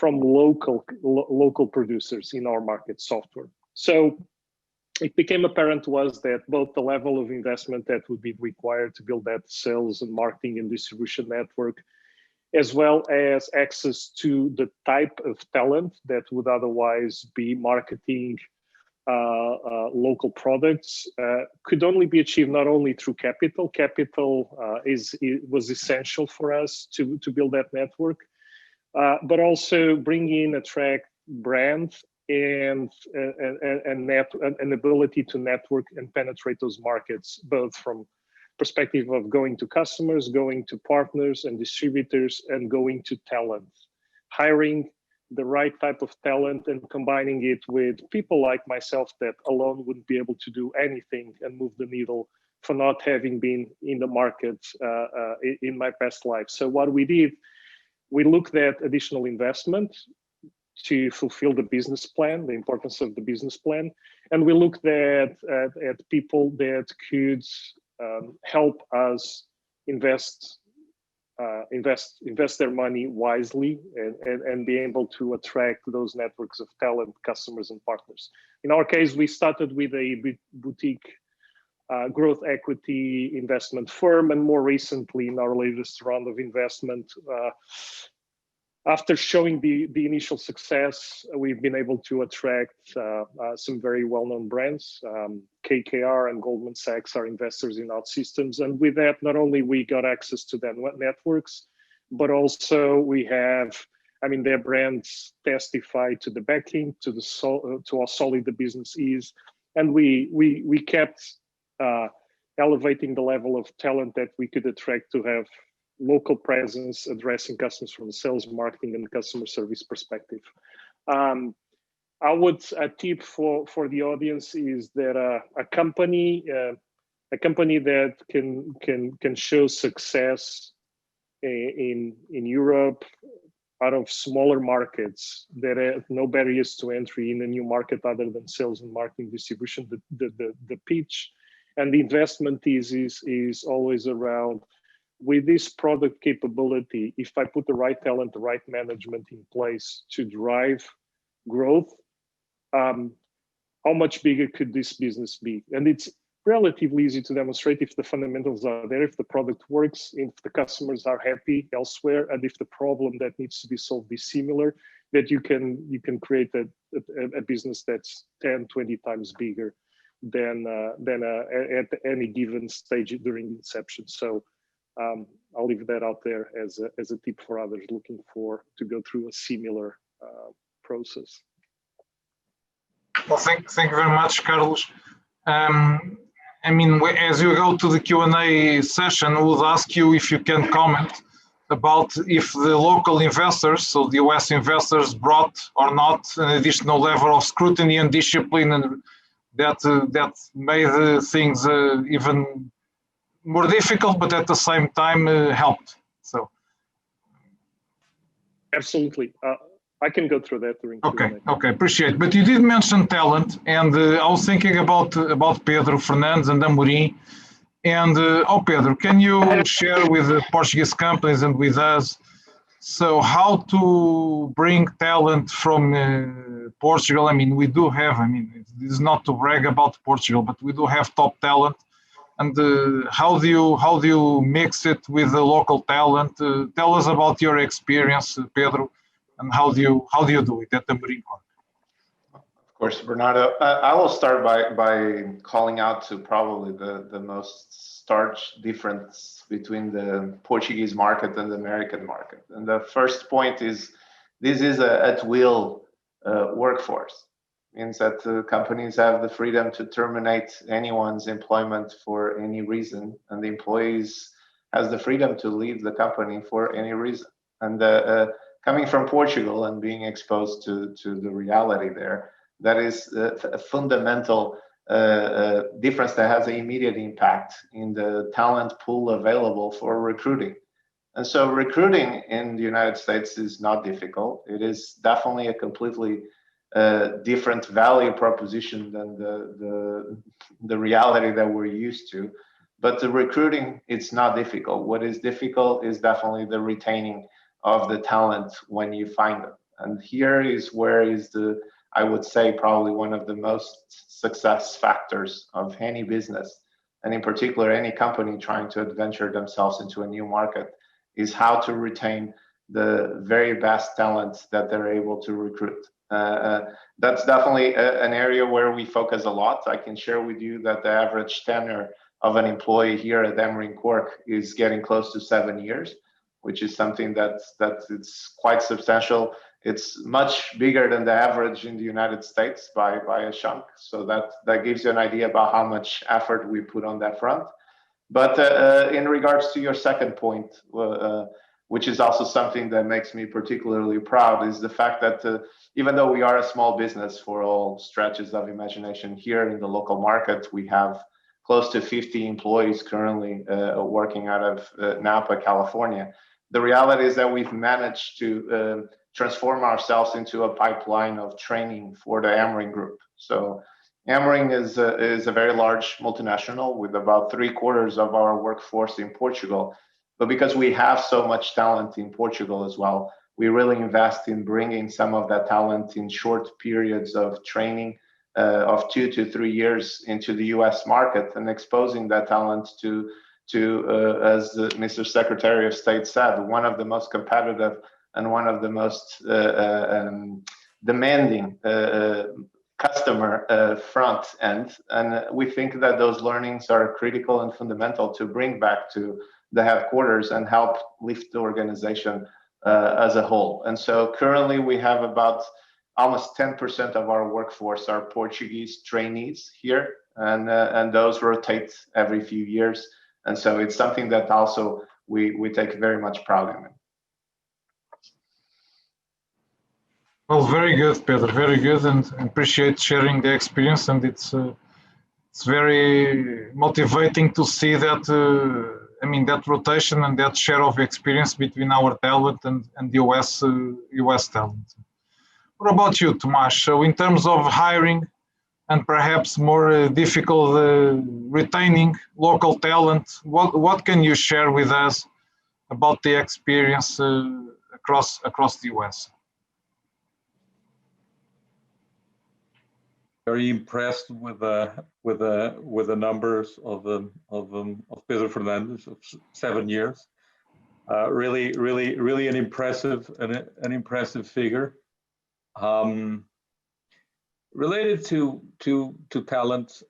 local producers in our market software. So it became apparent to us that both the level of investment that would be required to build that sales and marketing and distribution network, as well as access to the type of talent that would otherwise be marketing local products, could only be achieved not only through capital. Capital was essential for us to build that network, but also attract brand and an ability to network and penetrate those markets, both from perspective of going to customers, going to partners and distributors, and going to talent, hiring the right type of talent and combining it with people like myself that alone wouldn't be able to do anything and move the needle for not having been in the market in my past life. So what we did, we looked at additional investment to fulfill the business plan, the importance of the business plan, and we looked at people that could help us invest their money wisely and be able to attract those networks of talent, customers, and partners. In our case, we started with a boutique growth equity investment firm, and more recently, in our latest round of investment, after showing the initial success, we've been able to attract some very well-known brands. KKR and Goldman Sachs are investors in Outsystems, and with that, not only we got access to their networks, but also we have, I mean, their brands testify to the backing, to how solid the business is, and we kept elevating the level of talent that we could attract to have local presence, addressing customers from a sales, marketing, and customer service perspective. I would a tip for the audience is that a company that can show success in Europe out of smaller markets that have no barriers to entry in a new market other than sales and marketing distribution. The pitch and the investment is always around, with this product capability, if I put the right talent, the right management in place to drive growth, how much bigger could this business be? And it's relatively easy to demonstrate if the fundamentals are there, if the product works, if the customers are happy elsewhere, and if the problem that needs to be solved is similar, that you can create a business that's 10, 20 times bigger than at any given stage during inception. So I'll leave that out there as a tip for others looking to go through a similar process. Well, thank you very much, Carlos. I mean, as you go to the Q&A session, we would ask you if you can comment about if the local investors, so the US investors, brought or not an additional level of scrutiny and discipline, and that made things even more difficult, but at the same time helped. So, absolutely. I can go through that during Q&A. Okay, appreciate it. But you did mention talent, and I was thinking about Pedro, Fernandes, and Amorim. And Pedro, can you share with the Portuguese companies and with us, so how to bring talent from Portugal? I mean, we do have, I mean, this is not to brag about Portugal, but we do have top talent. And how do you mix it with the local talent? Tell us about your experience, Pedro. And how do you do it at the Marine Corps? Of course, Bernardo. I will start by calling out to probably the most stark difference between the Portuguese market and the American market. And the first point is this is a at-will workforce. It means that the companies have the freedom to terminate anyone's employment for any reason, and the employees has the freedom to leave the company for any reason. And coming from Portugal and being exposed to the reality there, that is a fundamental difference that has an immediate impact in the talent pool available for recruiting. And so recruiting in the United States is not difficult. It is definitely a completely different value proposition than the reality that we're used to. But the recruiting, it's not difficult. What is difficult is definitely the retaining of the talent when you find them. And here is where is I would say, probably one of the most success factors of any business, and in particular, any company trying to adventure themselves into a new market, is how to retain the very best talent that they're able to recruit. That's definitely an area where we focus a lot. I can share with you that the average tenure of an employee here at Amorim Cork is getting close to 7 years, which is something that it's quite substantial. It's much bigger than the average in the United States by a chunk. So that gives you an idea about how much effort we put on that front. But in regards to your second point, which is also something that makes me particularly proud, is the fact that even though we are a small business for all stretches of imagination here in the local market, we have close to 50 employees currently working out of Napa, California. The reality is that we've managed to transform ourselves into a pipeline of training for the Amorim Group. So Amorim is a very large multinational with about 3/4 of our workforce in Portugal. But because we have so much talent in Portugal as well, we really invest in bringing some of that talent in short periods of training of 2 to 3 years into the US market and exposing that talent to as Mr. Secretary of State said, one of the most competitive and one of the most demanding customer front end. And we think that those learnings are critical and fundamental to bring back to the headquarters and help lift the organization as a whole. And so currently we have about almost 10% of our workforce are Portuguese trainees here, and those rotate every few years. And so it's something that also we take very much pride in it. Well, very good, Pedro, very good, and appreciate sharing the experience. And it's very motivating to see that, I mean, that rotation and that share of experience between our talent and US talent. What about you, Tomas? So in terms of hiring and perhaps more difficult retaining local talent, what can you share with us about the experience across the US? Very impressed with the numbers of Pedro Fernandes of 7 years. Really an impressive figure. Related to talent,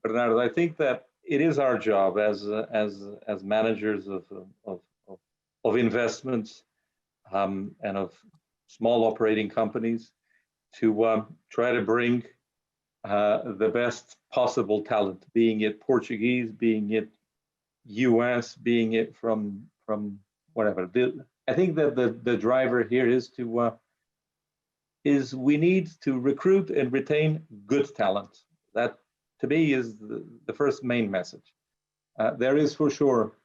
Bernardo, I think that it is our job as managers of investments and of small operating companies to try to bring the best possible talent, being it Portuguese, being it US, being it from whatever. I think that the driver here is we need to recruit and retain good talent. That, to me, is the first main message. There is for sure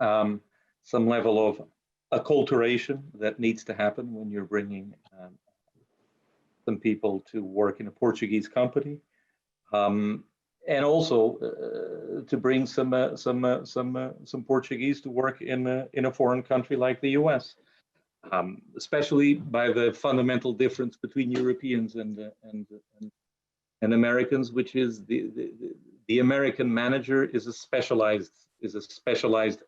some level of acculturation that needs to happen when you're bringing some people to work in a Portuguese company, and also to bring some Portuguese to work in a foreign country like the US, especially by the fundamental difference between Europeans and Americans, which is the American manager is a specialized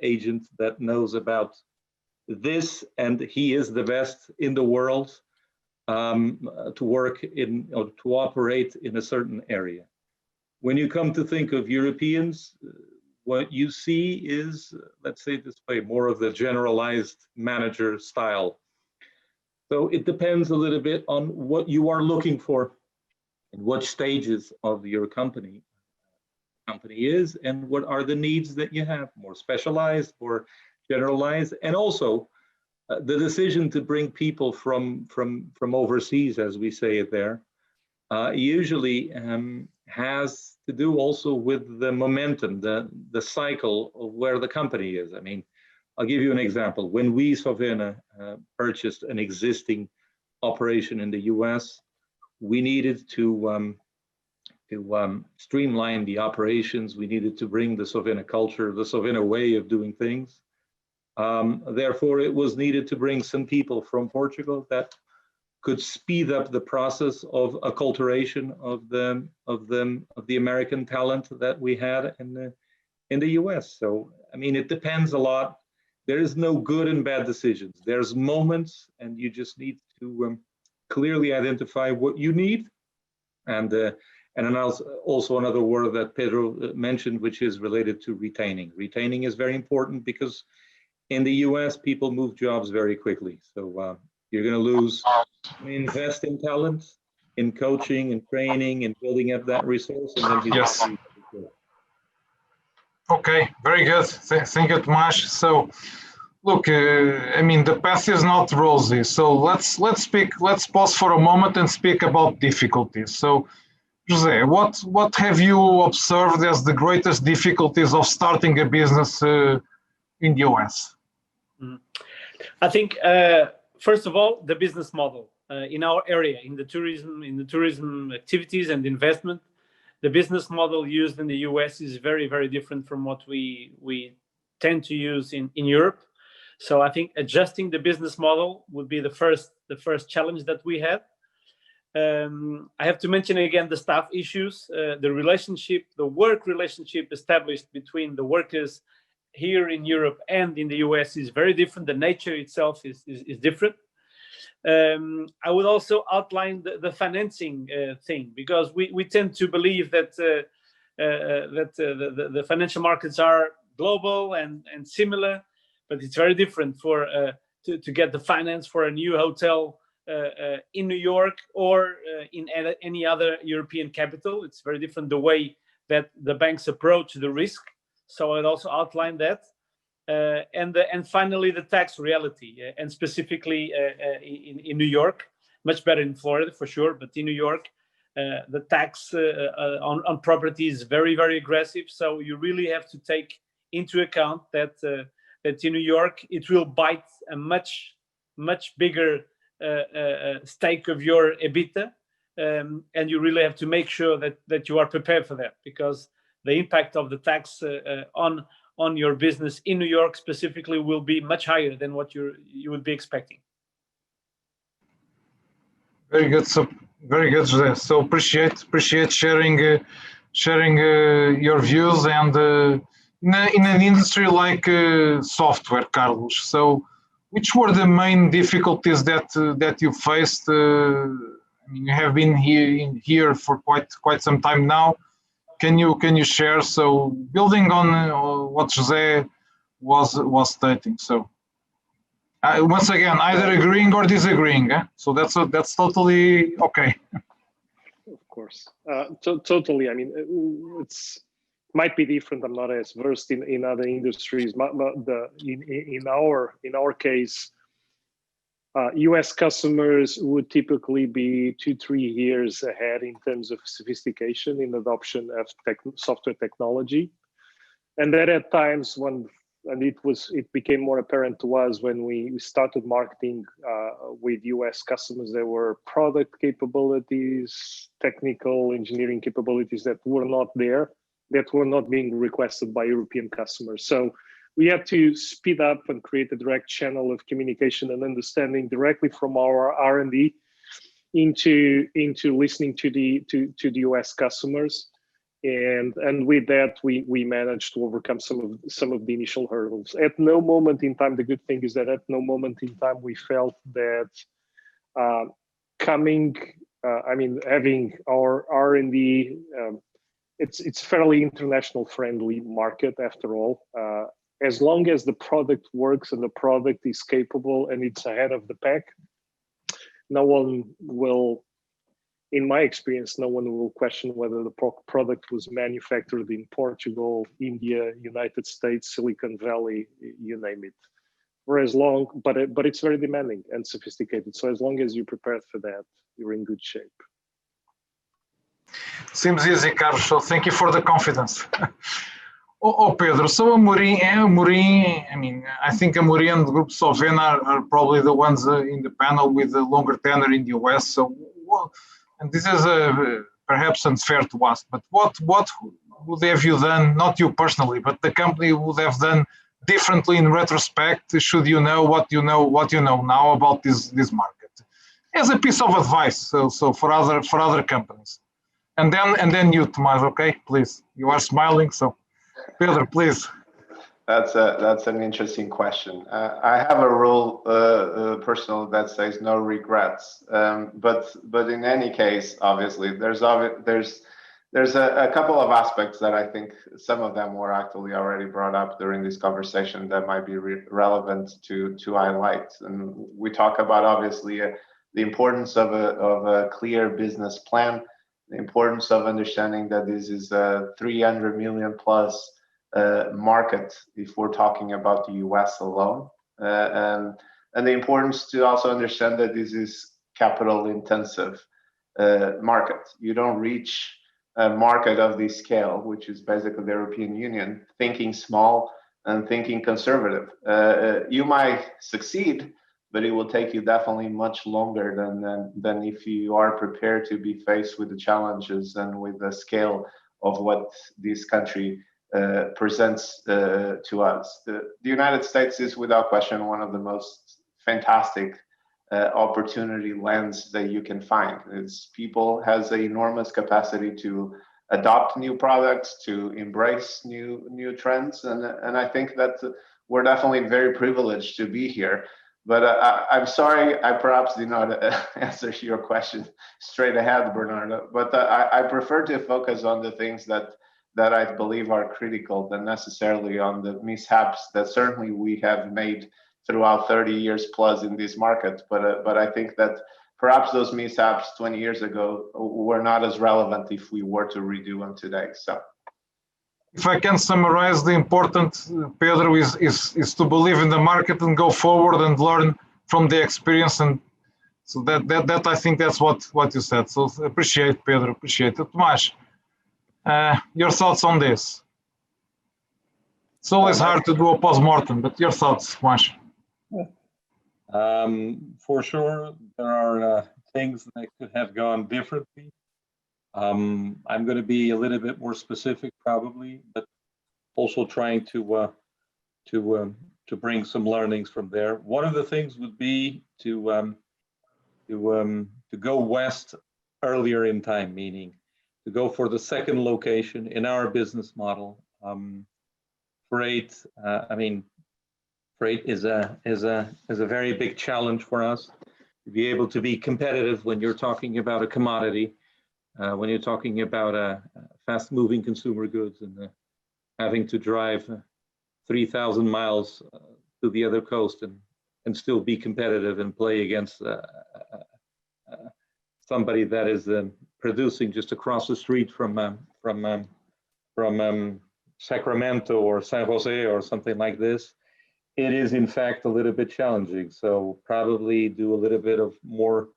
agent that knows about this, and he is the best in the world to work in or to operate in a certain area. When you come to think of Europeans, what you see is, let's say it this way, more of the generalized manager style. So it depends a little bit on what you are looking for and what stages of your company is, and what are the needs that you have, more specialized or generalized, and also the decision to bring people from overseas, as we say it there, usually has to do also with the momentum, the cycle of where the company is. I mean, I'll give you an example. When we, Sovena, purchased an existing operation in the US, we needed to streamline the operations. We needed to bring the Sovena culture, the Sovena way of doing things. Therefore, it was needed to bring some people from Portugal that could speed up the process of acculturation of the American talent that we had in the US. So, I mean, it depends a lot. There is no good and bad decisions. There's moments, and you just need to clearly identify what you need. And then also another word that Pedro mentioned, which is related to retaining. Retaining is very important because in the US, people move jobs very quickly. So you're going to lose. Invest in talent, in coaching, in training, in building up that resource, and then yes. Okay, very good. Thank you, Tomas. So, look, I mean, the path is not rosy. So let's pause for a moment and speak about difficulties. So, José, what have you observed as the greatest difficulties of starting a business in the US? I think first of all, the business model in our area, in the tourism activities and investment, the business model used in the US is very, very different from what we tend to use in Europe. So I think adjusting the business model would be the first challenge that we have. I have to mention again the staff issues, the work relationship established between the workers here in Europe and in the US is very different. The nature itself is different. I would also outline the financing thing, because we tend to believe that the financial markets are global and similar, but it's very different to get the finance for a new hotel in New York or in any other European capital. It's very different the way that the banks approach the risk. So I'd also outline that. And finally, the tax reality, and specifically in New York, much better in Florida for sure, but in New York, the tax on property is very, very aggressive. So you really have to take into account that in New York, it will bite a much bigger stake of your EBITDA. And you really have to make sure that you are prepared for that, because the impact of the tax on your business in New York specifically will be much higher than what you would be expecting. Very good. So very good, José. So appreciate sharing your views and in an industry like software, Carlos. So which were the main difficulties that you faced? I mean, you have been here for quite some time now. Can you share? So building on what José was stating. So once again, either agreeing or disagreeing. So that's totally okay. Of course, totally. I mean, it's might be different. I'm not as versed in other industries. In our case, US customers would typically be 2-3 years ahead in terms of sophistication in adoption of software technology. And that at times it became more apparent to us when we started marketing with US customers. There were product capabilities, technical engineering capabilities that were not there, that were not being requested by European customers. So we had to speed up and create a direct channel of communication and understanding directly from our R&D into listening to the US customers, and with that we managed to overcome some of the initial hurdles. At no moment in time, the good thing is that at no moment in time we felt that having our R&D, it's fairly international friendly market after all. As long as the product works and the product is capable and it's ahead of the pack, no one will, in my experience, no one will question whether the product was manufactured in Portugal, India, United States, Silicon Valley, you name it. For as long, but it's very demanding and sophisticated. So as long as you're prepared for that, you're in good shape. Seems easy, Carlos. So thank you for the confidence. Pedro, so Amorim, I mean, I think Amorim and the group Sovena are probably the ones in the panel with the longer tenure in the US. So, and this is perhaps unfair to ask, but what would have you done, not you personally, but the company would have done differently in retrospect, should you know what you know now about this market? As a piece of advice, so for other companies. And then you, Tomas, okay, please. You are smiling, so Pedro, please. That's an interesting question. I have a rule personal that says no regrets. But in any case, obviously, there's a couple of aspects that I think some of them were actually already brought up during this conversation that might be relevant to highlight. And we talk about obviously the importance of a clear business plan, the importance of understanding that this is a 300 million plus market if we're talking about the US alone, and the importance to also understand that this is capital intensive market. You don't reach a market of this scale, which is basically the European Union, thinking small and thinking conservative. You might succeed, but it will take you definitely much longer than if you are prepared to be faced with the challenges and with the scale of what this country presents to us. The United States is without question one of the most fantastic opportunity lands that you can find. Its people has an enormous capacity to adopt new products, to embrace new trends, and I think that we're definitely very privileged to be here. But I'm sorry, I perhaps did not answer your question straight ahead, Bernardo. But I prefer to focus on the things that I believe are critical than necessarily on the mishaps that certainly we have made throughout 30 years plus in this market. But I think that perhaps those mishaps 20 years ago were not as relevant if we were to redo them today. So if I can summarize, the important, Pedro, is to believe in the market and go forward and learn from the experience. And so that I think that's what you said. So appreciate, Pedro, appreciate it. Tomas, your thoughts on this? It's always hard to do a post-mortem, but your thoughts, Tomas? For sure, there are things that could have gone differently. I'm going to be a little bit more specific, probably, but also trying to bring some learnings from there. One of the things would be to go west earlier in time, meaning to go for the second location in our business model. Freight, freight is a very big challenge for us to be able to be competitive when you're talking about a commodity. When you're talking about fast-moving consumer goods and having to drive 3,000 miles to the other coast and still be competitive and play against somebody that is producing just across the street from Sacramento or San Jose or something like this, it is in fact a little bit challenging. So probably do a little bit of more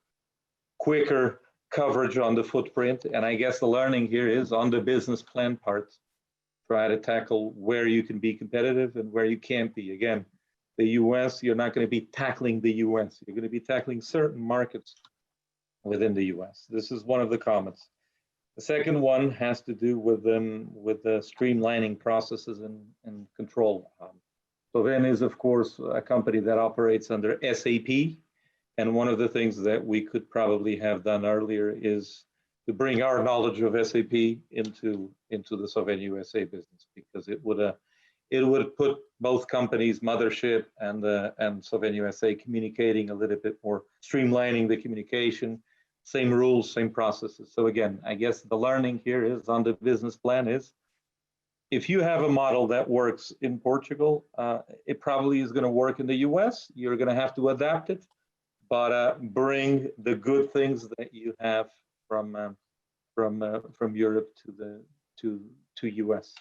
quicker coverage on the footprint. And I guess the learning here is on the business plan part, try to tackle where you can be competitive and where you can't be. Again, the US, you're not going to be tackling the US. You're going to be tackling certain markets within the US. This is one of the comments. The second one has to do with the streamlining processes and control. Sovena is, of course, a company that operates under SAP. And one of the things that we could probably have done earlier is to bring our knowledge of SAP into the Sovena USA business, because it would put both companies, Mothership and Sovena USA, communicating a little bit more, streamlining the communication, same rules, same processes. So again, I guess the learning here is on the business plan is, if you have a model that works in Portugal, it probably is going to work in the US. You're going to have to adapt it, but bring the good things that you have from Europe to US.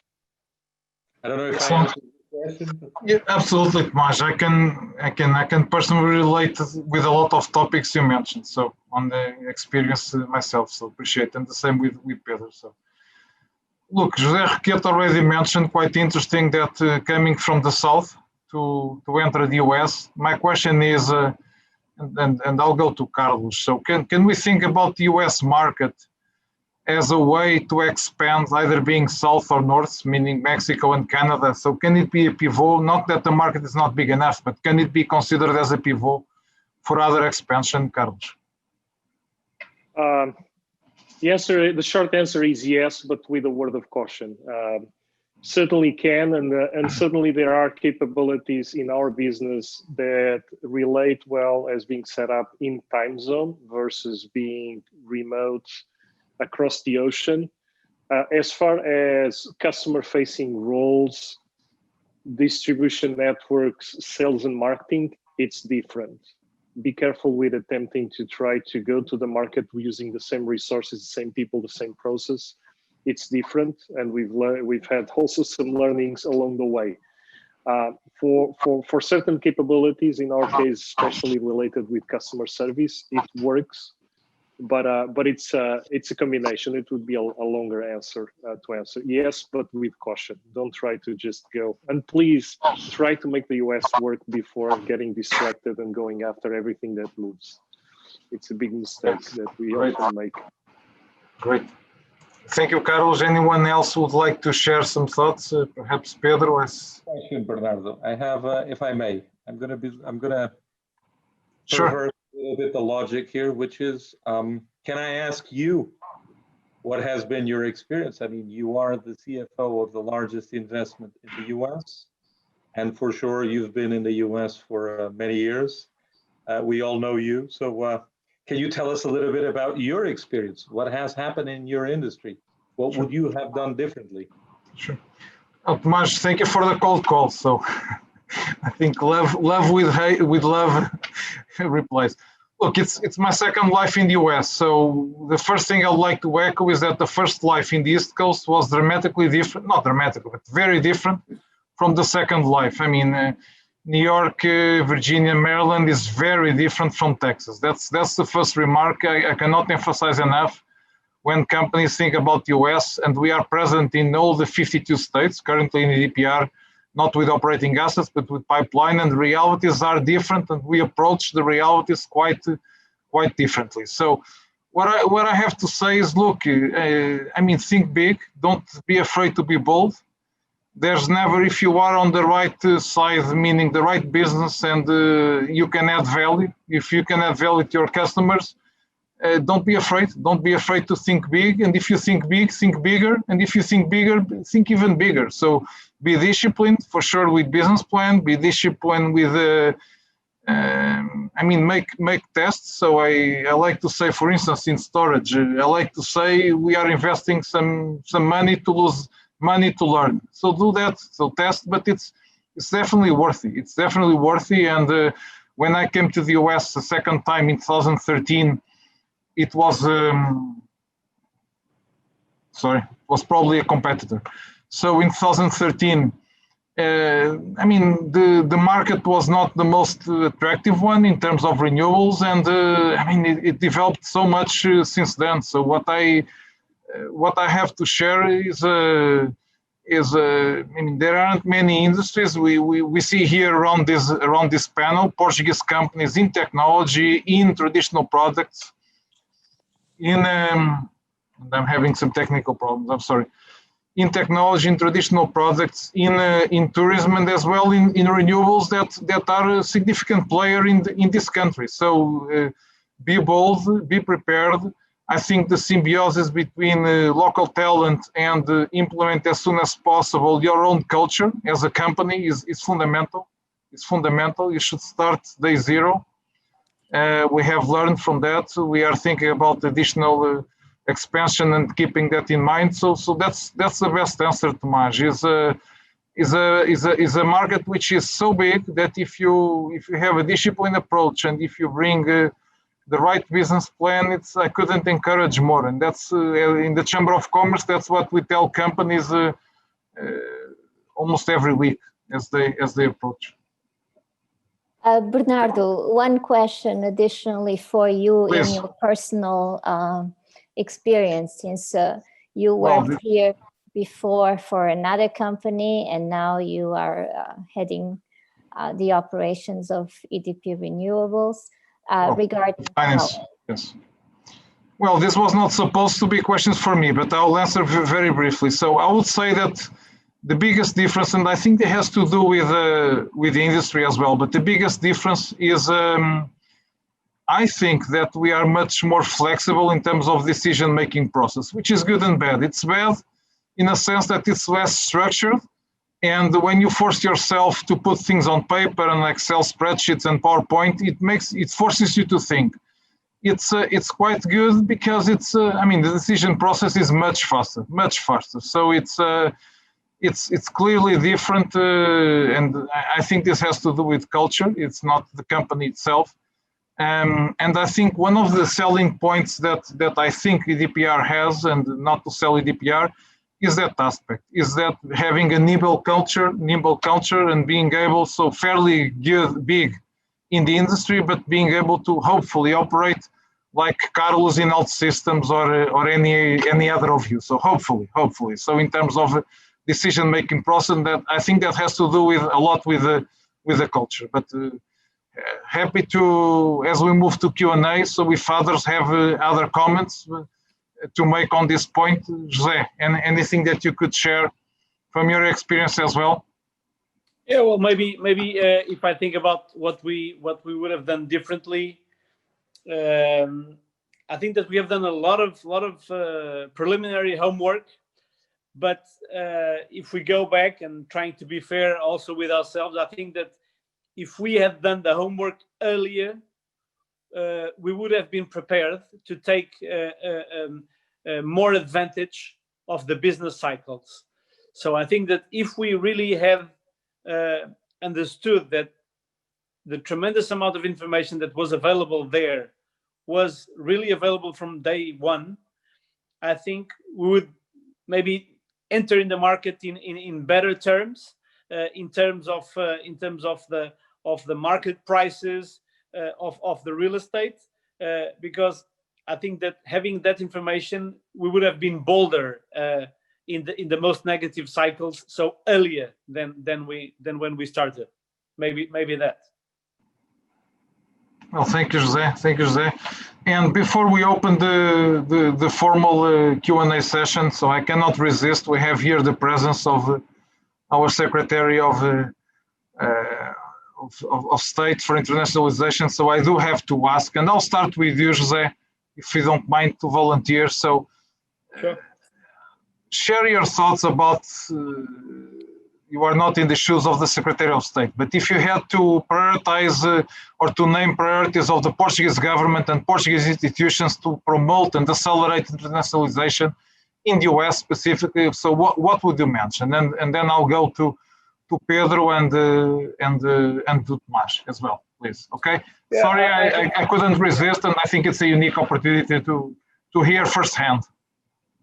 I don't know if I answered the question. But... Yeah, absolutely, Tomas. I can personally relate with a lot of topics you mentioned. So on the experience myself, so appreciate it. And the same with Pedro. So look, José Roquette already mentioned, quite interesting that coming from the south to enter the US. My question is, and I'll go to Carlos. So can we think about the US market as a way to expand, either being south or north, meaning Mexico and Canada? So can it be a pivot? Not that the market is not big enough, but can it be considered as a pivot for other expansion, Carlos? The short answer is yes, but with a word of caution. Certainly can, and certainly there are capabilities in our business that relate well as being set up in time zone versus being remote across the ocean. As far as customer-facing roles, distribution networks, sales and marketing, it's different. Be careful with attempting to try to go to the market using the same resources, the same people, the same process. It's different, and we've had also some learnings along the way. For certain capabilities, in our case, especially related with customer service, it works. But it's a combination. It would be a longer answer to answer. Yes, but with caution. Don't try to just go. And please try to make the US work before getting distracted and going after everything that moves. It's a big mistake that we often make. Great. Thank you, Carlos. Anyone else would like to share some thoughts? Perhaps Pedro. Question, Bernardo. I have, if I may, I'm gonna sure. A little bit the logic here, which is, can I ask you what has been your experience? I mean, you are the CFO of the largest investment in the US, and for sure you've been in the US for many years. We all know you. So can you tell us a little bit about your experience? What has happened in your industry? What would you have done differently? Sure. Tomas, thank you for the cold call. So I think love with love replies. Look, it's my second life in the US. So the first thing I'd like to echo is that the first life in the East Coast was dramatically different, not dramatically, but very different from the second life. I mean, New York, Virginia, Maryland is very different from Texas. That's the first remark I cannot emphasize enough when companies think about the US, and we are present in all the 52 states currently in EDPR, not with operating assets, but with pipeline, and the realities are different, and we approach the realities quite differently. So what I have to say is, look, I mean, think big, don't be afraid to be bold. There's never, if you are on the right side, meaning the right business, and you can add value, if you can add value to your customers, don't be afraid. Don't be afraid to think big. And if you think big, think bigger. And if you think bigger, think even bigger. So be disciplined, for sure, with business plan. Be disciplined with, I mean, make tests. So I like to say, for instance, in storage, I like to say we are investing some money to lose money to learn. So do that. So test, but it's definitely worthy. It's definitely worthy. And when I came to the US the second time in 2013, it was probably a competitor. So in 2013, I mean, the market was not the most attractive one in terms of renewables, and I mean, it developed so much since then. So what I have to share is I mean, there aren't many industries. We see here around this panel Portuguese companies in technology, in traditional products. I'm having some technical problems, I'm sorry. In technology, in traditional products, in tourism, and as well in renewables that are a significant player in this country. So be bold, be prepared. I think the symbiosis between local talent and implement as soon as possible your own culture as a company is fundamental. It's fundamental. You should start day zero. We have learned from that. So we are thinking about additional expansion and keeping that in mind. So that's the best answer, Tomas. Is a market which is so big that if you have a disciplined approach and if you bring the right business plan, I couldn't encourage more. And that's in the Chamber of Commerce. That's what we tell companies almost every week as they approach. Bernardo, one question additionally for you. Please. In your personal experience, since you worked here before for another company and now you are heading the operations of EDP Renewables regarding finance. Yes. Well, this was not supposed to be questions for me, but I'll answer very briefly. So I would say that the biggest difference, and I think it has to do with the industry as well, but the biggest difference is I think that we are much more flexible in terms of decision-making process, which is good and bad. It's bad in a sense that it's less structured, and when you force yourself to put things on paper and Excel spreadsheets and PowerPoint, it forces you to think. It's quite good because I mean, the decision process is much faster. So it's clearly different, and I think this has to do with culture. It's not the company itself. And I think one of the selling points that I think EDPR has, and not to sell EDPR, is that aspect, is that having a nimble culture and being able, so fairly big in the industry, but being able to hopefully operate like Carlos in Outsystems or any other of you. So hopefully. So in terms of decision-making process, that I think that has to do with a lot with the culture. But happy to, as we move to Q&A, so if others have other comments to make on this point, José, and anything that you could share from your experience as well. Yeah, well, maybe if I think about what we would have done differently, I think that we have done a lot of preliminary homework. But if we go back and trying to be fair also with ourselves, I think that if we had done the homework earlier, we would have been prepared to take more advantage of the business cycles. So I think that if we really have understood that the tremendous amount of information that was available there was really available from day one, I think we would maybe enter in the market in better terms, in terms of the market prices of the real estate, because I think that having that information, we would have been bolder in the most negative cycles, so earlier than when we started. Maybe that. Well, thank you, José. Thank you, José. And before we open the formal Q&A session, so I cannot resist, we have here the presence of our Secretary of State for Internationalization. So I do have to ask, and I'll start with you, José, if you don't mind to volunteer. So sure. Share your thoughts about, you are not in the shoes of the Secretary of State, but if you had to prioritize or to name priorities of the Portuguese government and Portuguese institutions to promote and accelerate internationalization in the US specifically, so what would you mention? And then I'll go to Pedro and to Tomas as well, please. Okay. Yeah, sorry, I couldn't resist, and I think it's a unique opportunity to hear firsthand.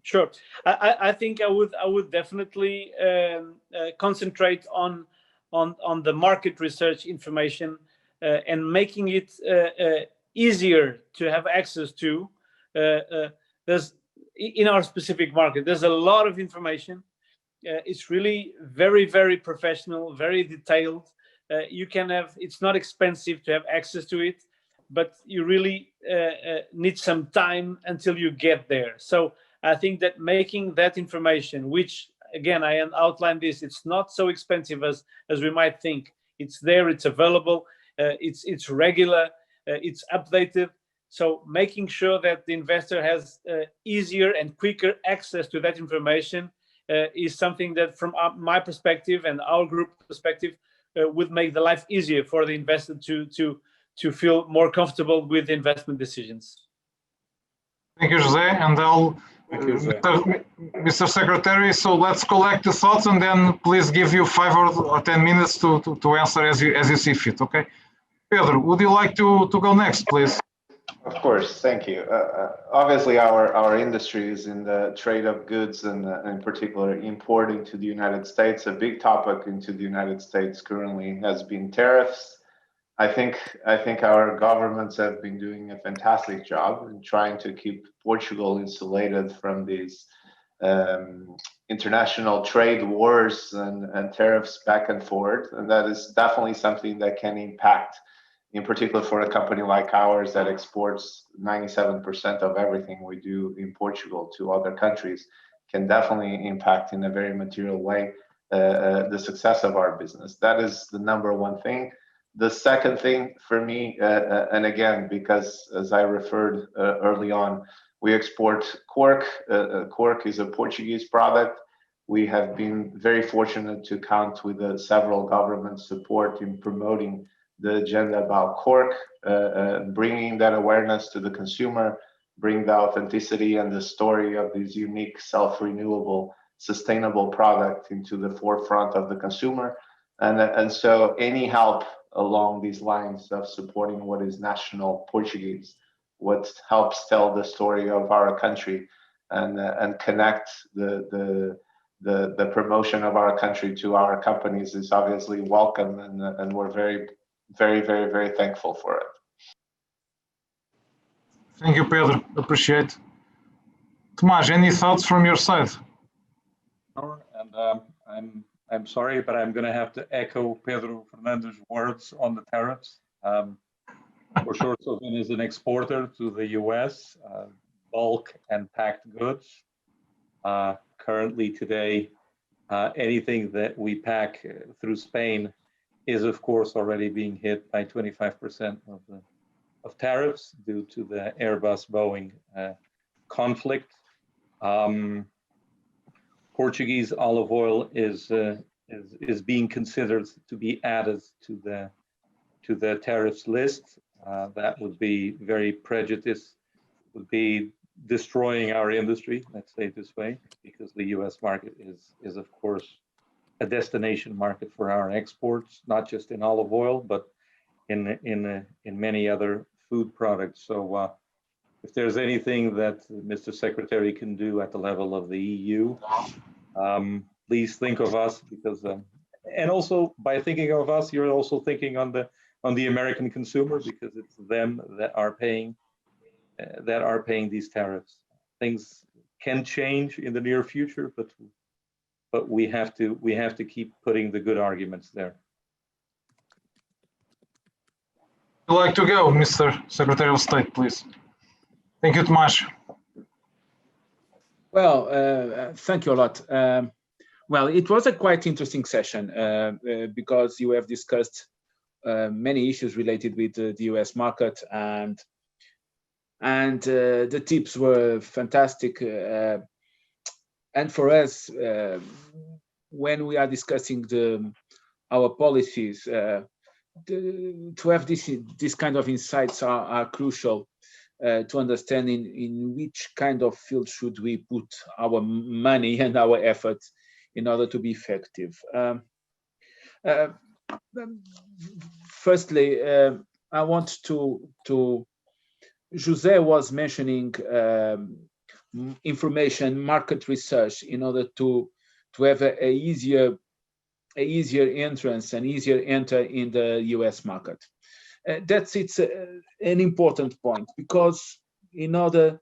Sure. I think I would definitely concentrate on the market research information and making it easier to have access to. There's in our specific market, there's a lot of information. It's really very, very professional, very detailed. You can have, it's not expensive to have access to it, but you really need some time until you get there. So I think that making that information, which again, I outlined this, it's not so expensive as we might think. It's there, it's available, it's regular, it's updated. So making sure that the investor has easier and quicker access to that information is something that from my perspective and our group perspective would make the life easier for the investor to feel more comfortable with investment decisions. Thank you, José. And I'll, Mr. Secretary, so let's collect the thoughts and then please give you 5 or 10 minutes to answer as you see fit, okay? Pedro, would you like to go next, please? Of course, thank you. Obviously, our industry is in the trade of goods and in particular importing to the United States. A big topic into the United States currently has been tariffs. I think our governments have been doing a fantastic job in trying to keep Portugal insulated from these international trade wars and tariffs back and forth. And that is definitely something that can impact, in particular for a company like ours that exports 97% of everything we do in Portugal to other countries, can definitely impact in a very material way the success of our business. That is the number one thing. The second thing for me, and again, because as I referred early on, we export cork. Cork is a Portuguese product. We have been very fortunate to count with several government support in promoting the agenda about cork, bringing that awareness to the consumer, bring the authenticity and the story of this unique, self-renewable, sustainable product into the forefront of the consumer. And so any help along these lines of supporting what is national Portuguese, what helps tell the story of our country and connect the promotion of our country to our companies is obviously welcome, and we're very, very, very, very thankful for it. Thank you, Pedro. Appreciate. Tomas, any thoughts from your side? Sure, and I'm sorry, but I'm going to have to echo Pedro Fernandes' words on the tariffs. For sure, Sovena is an exporter to the US, bulk and packed goods. Currently today, anything that we pack through Spain is of course already being hit by 25% of tariffs due to the Airbus-Boeing conflict. Portuguese olive oil is being considered to be added to the tariffs list. That would be very prejudiced, would be destroying our industry, let's say it this way, because the US market is of course a destination market for our exports, not just in olive oil, but in many other food products. So if there's anything that Mr. Secretary can do at the level of the EU, please think of us, because and also by thinking of us, you're also thinking on the American consumer, because it's them that are paying these tariffs. Things can change in the near future, but we have to keep putting the good arguments there. Would you like to go, Mr. Secretary of State, please? Thank you, Tomas. Well, thank you a lot. Well, it was a quite interesting session because you have discussed many issues related with the US market, and the tips were fantastic. And for us, when we are discussing our policies, to have this kind of insights are crucial to understand in which kind of field should we put our money and our efforts in order to be effective. Firstly, I want to Jose was mentioning information market research in order to have a easier entrance and easier enter in the US market. That's an important point, because in order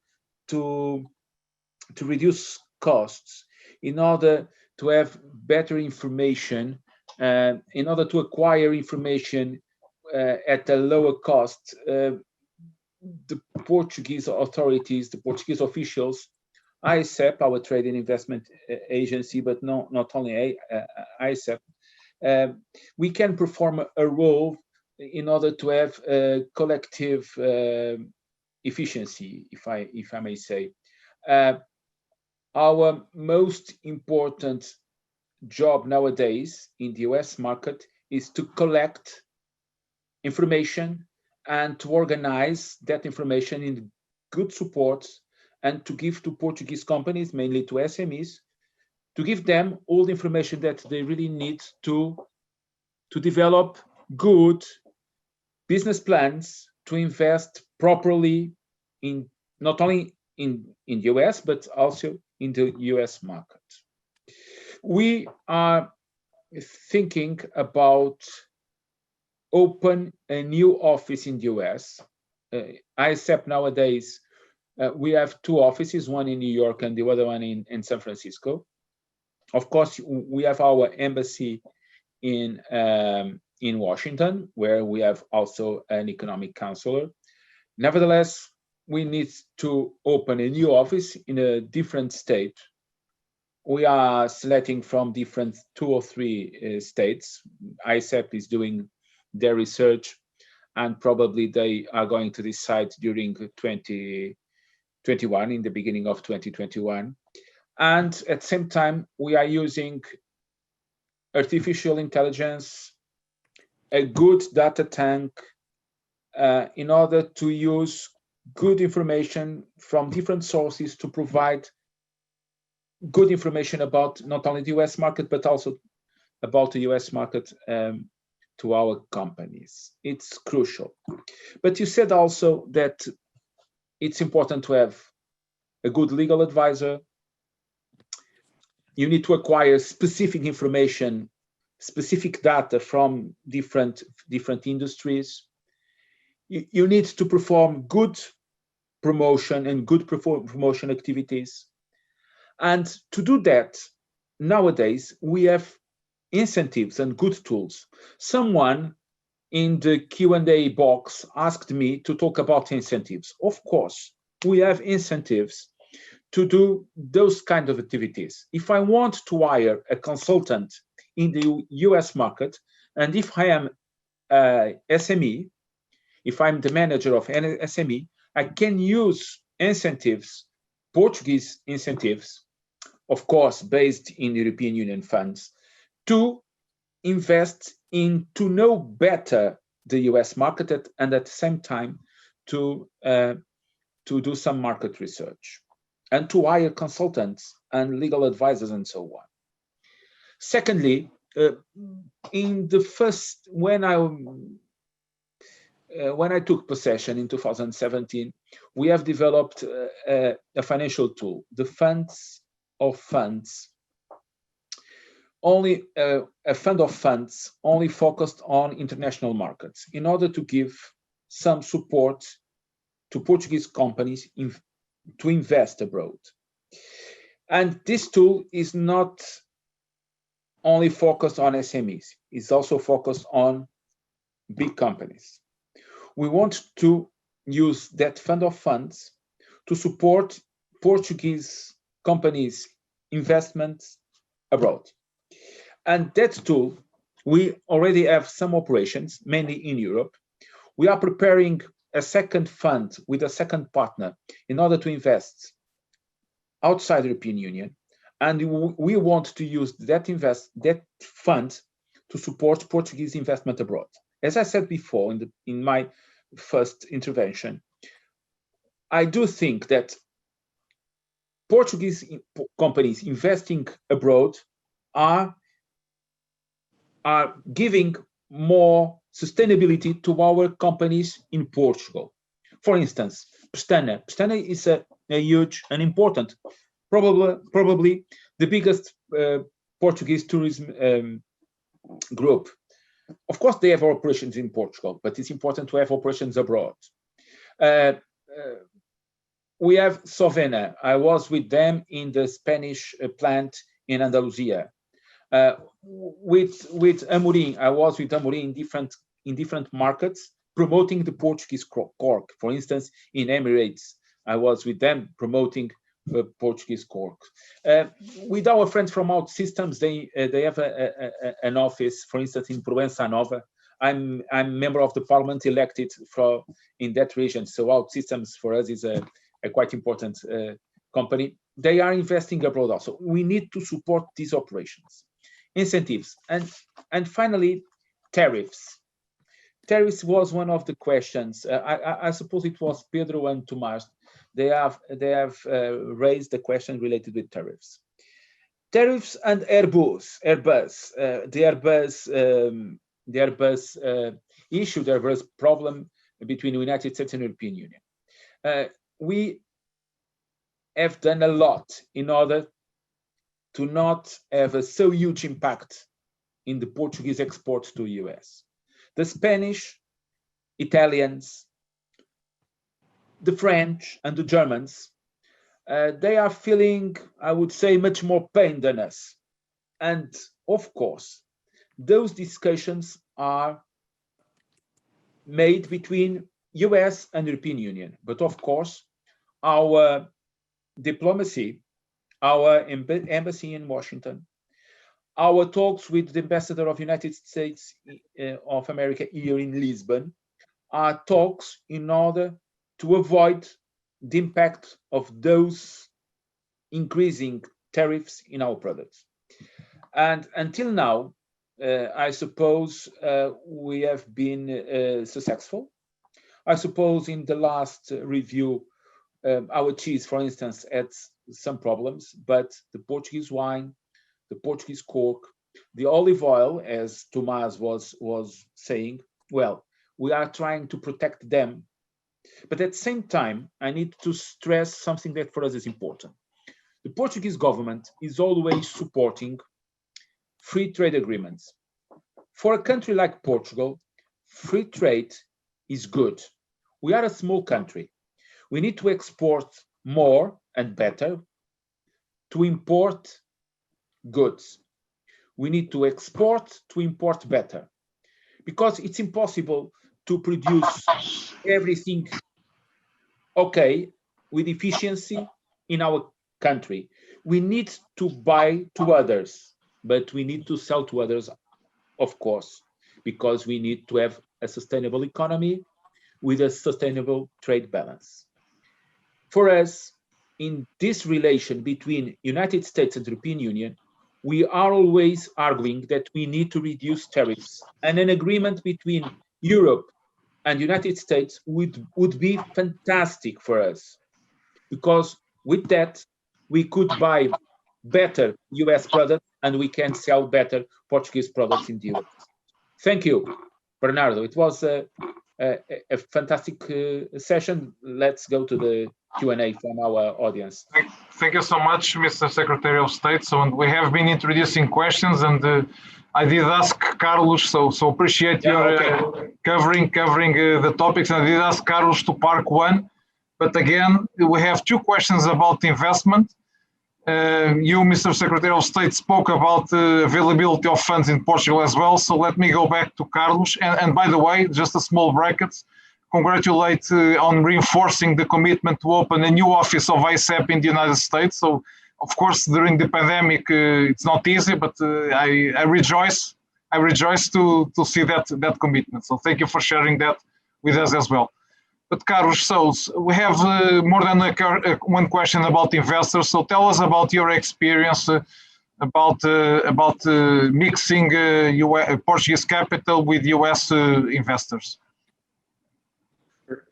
to reduce costs, in order to have better information, in order to acquire information at a lower cost, the Portuguese authorities, the Portuguese officials, AICEP, our trade and investment agency, but not only AICEP, we can perform a role in order to have a collective efficiency, if I may say. Our most important job nowadays in the US market is to collect information and to organize that information in good support, and to give to Portuguese companies, mainly to SMEs, to give them all the information that they really need to develop good business plans to invest properly in not only in the US, but also in the US market. We are thinking about open a new office in the US. AICEP nowadays, we have two offices, one in New York and the other one in San Francisco. Of course, we have our embassy in Washington, where we have also an economic counselor. Nevertheless, we need to open a new office in a different state. We are selecting from different 2 or 3 states. AICEP is doing their research, and probably they are going to decide during 2021, in the beginning of 2021. And at the same time, we are using artificial intelligence, a good data tank, in order to use good information from different sources to provide good information about not only the US market, but also about the US market to our companies. It's crucial. But you said also that it's important to have a good legal advisor. You need to acquire specific information, specific data from different industries. You need to perform good promotion and good promotion activities. And to do that, nowadays, we have incentives and good tools. Someone in the Q&A box asked me to talk about incentives. Of course, we have incentives to do those kind of activities. If I want to hire a consultant in the US market, and if I am a SME, if I'm the manager of an SME, I can use incentives, Portuguese incentives, of course, based in European Union funds, to invest in, to know better the US market, and at the same time to do some market research and to hire consultants and legal advisors and so on. Secondly, in the first, when I when I took possession in 2017, we have developed a financial tool, the funds of funds, only a fund of funds only focused on international markets in order to give some support to Portuguese companies to invest abroad. And this tool is not only focused on SMEs, it's also focused on big companies. We want to use that fund of funds to support Portuguese companies' investments abroad. And that tool, we already have some operations, mainly in Europe. We are preparing a second fund with a second partner in order to invest outside the European Union. And we want to use that fund to support Portuguese investment abroad. As I said before in my first intervention, I do think that Portuguese companies investing abroad are giving more sustainability to our companies in Portugal. For instance, Pestana. Pestana is a huge and important, probably the biggest Portuguese tourism group. Of course, they have operations in Portugal, but it's important to have operations abroad. We have Sovena. I was with them in the Spanish plant in Andalusia. With Amorim, I was with Amorim in different markets, promoting the Portuguese Cork. For instance, in Emirates, I was with them promoting Portuguese Cork. With our friends from Outsystems, they have an office, for instance, in Proença Nova. I'm member of the parliament elected in that region, so Outsystems for us is a quite important company. They are investing abroad also. We need to support these operations. Incentives, and finally, tariffs. Tariffs was one of the questions. I suppose it was Pedro and Tomas. They have raised the question related with tariffs. Tariffs and Airbus, the Airbus issue, the Airbus problem between the United States and the European Union. We have done a lot in order to not have a so huge impact in the Portuguese exports to the US. The Spanish, Italians, the French and the Germans, they are feeling, I would say, much more pain than us. And of course, those discussions are made between US and European Union. But of course, our diplomacy, our embassy in Washington, our talks with the ambassador of the United States of America here in Lisbon are talks in order to avoid the impact of those increasing tariffs in our products. And until now, I suppose we have been successful. I suppose in the last review, our cheese, for instance, had some problems, but the Portuguese wine, the Portuguese Cork, the olive oil, as Tomas was saying, well, we are trying to protect them. But at the same time, I need to stress something that for us is important. The Portuguese government is always supporting free trade agreements. For a country like Portugal, free trade is good. We are a small country. We need to export more and better to import goods. We need to export to import better, because it's impossible to produce everything okay with efficiency in our country. We need to buy to others, but we need to sell to others, of course, because we need to have a sustainable economy with a sustainable trade balance. For us, in this relation between United States and European Union, we are always arguing that we need to reduce tariffs, and an agreement between Europe and United States would be fantastic for us, because with that, we could buy better US products and we can sell better Portuguese products in the US. Thank you, Bernardo. It was a a fantastic session. Let's go to the Q&A from our audience. Thank you so much, Mr. Secretary of State. So we have been introducing questions, and I did ask Carlos, so appreciate your covering the topics. And I did ask Carlos to park one, but again, we have two questions about investment. You, Mr. Secretary of State, spoke about the availability of funds in Portugal as well. So let me go back to Carlos. And by the way, just a small bracket, congratulate on reinforcing the commitment to open a new office of AICEP in the United States. So, of course, during the pandemic, it's not easy, but I rejoice to see that commitment. So thank you for sharing that with us as well. But Carlos, so we have more than one question about investors. So tell us about your experience about mixing Portuguese capital with US investors.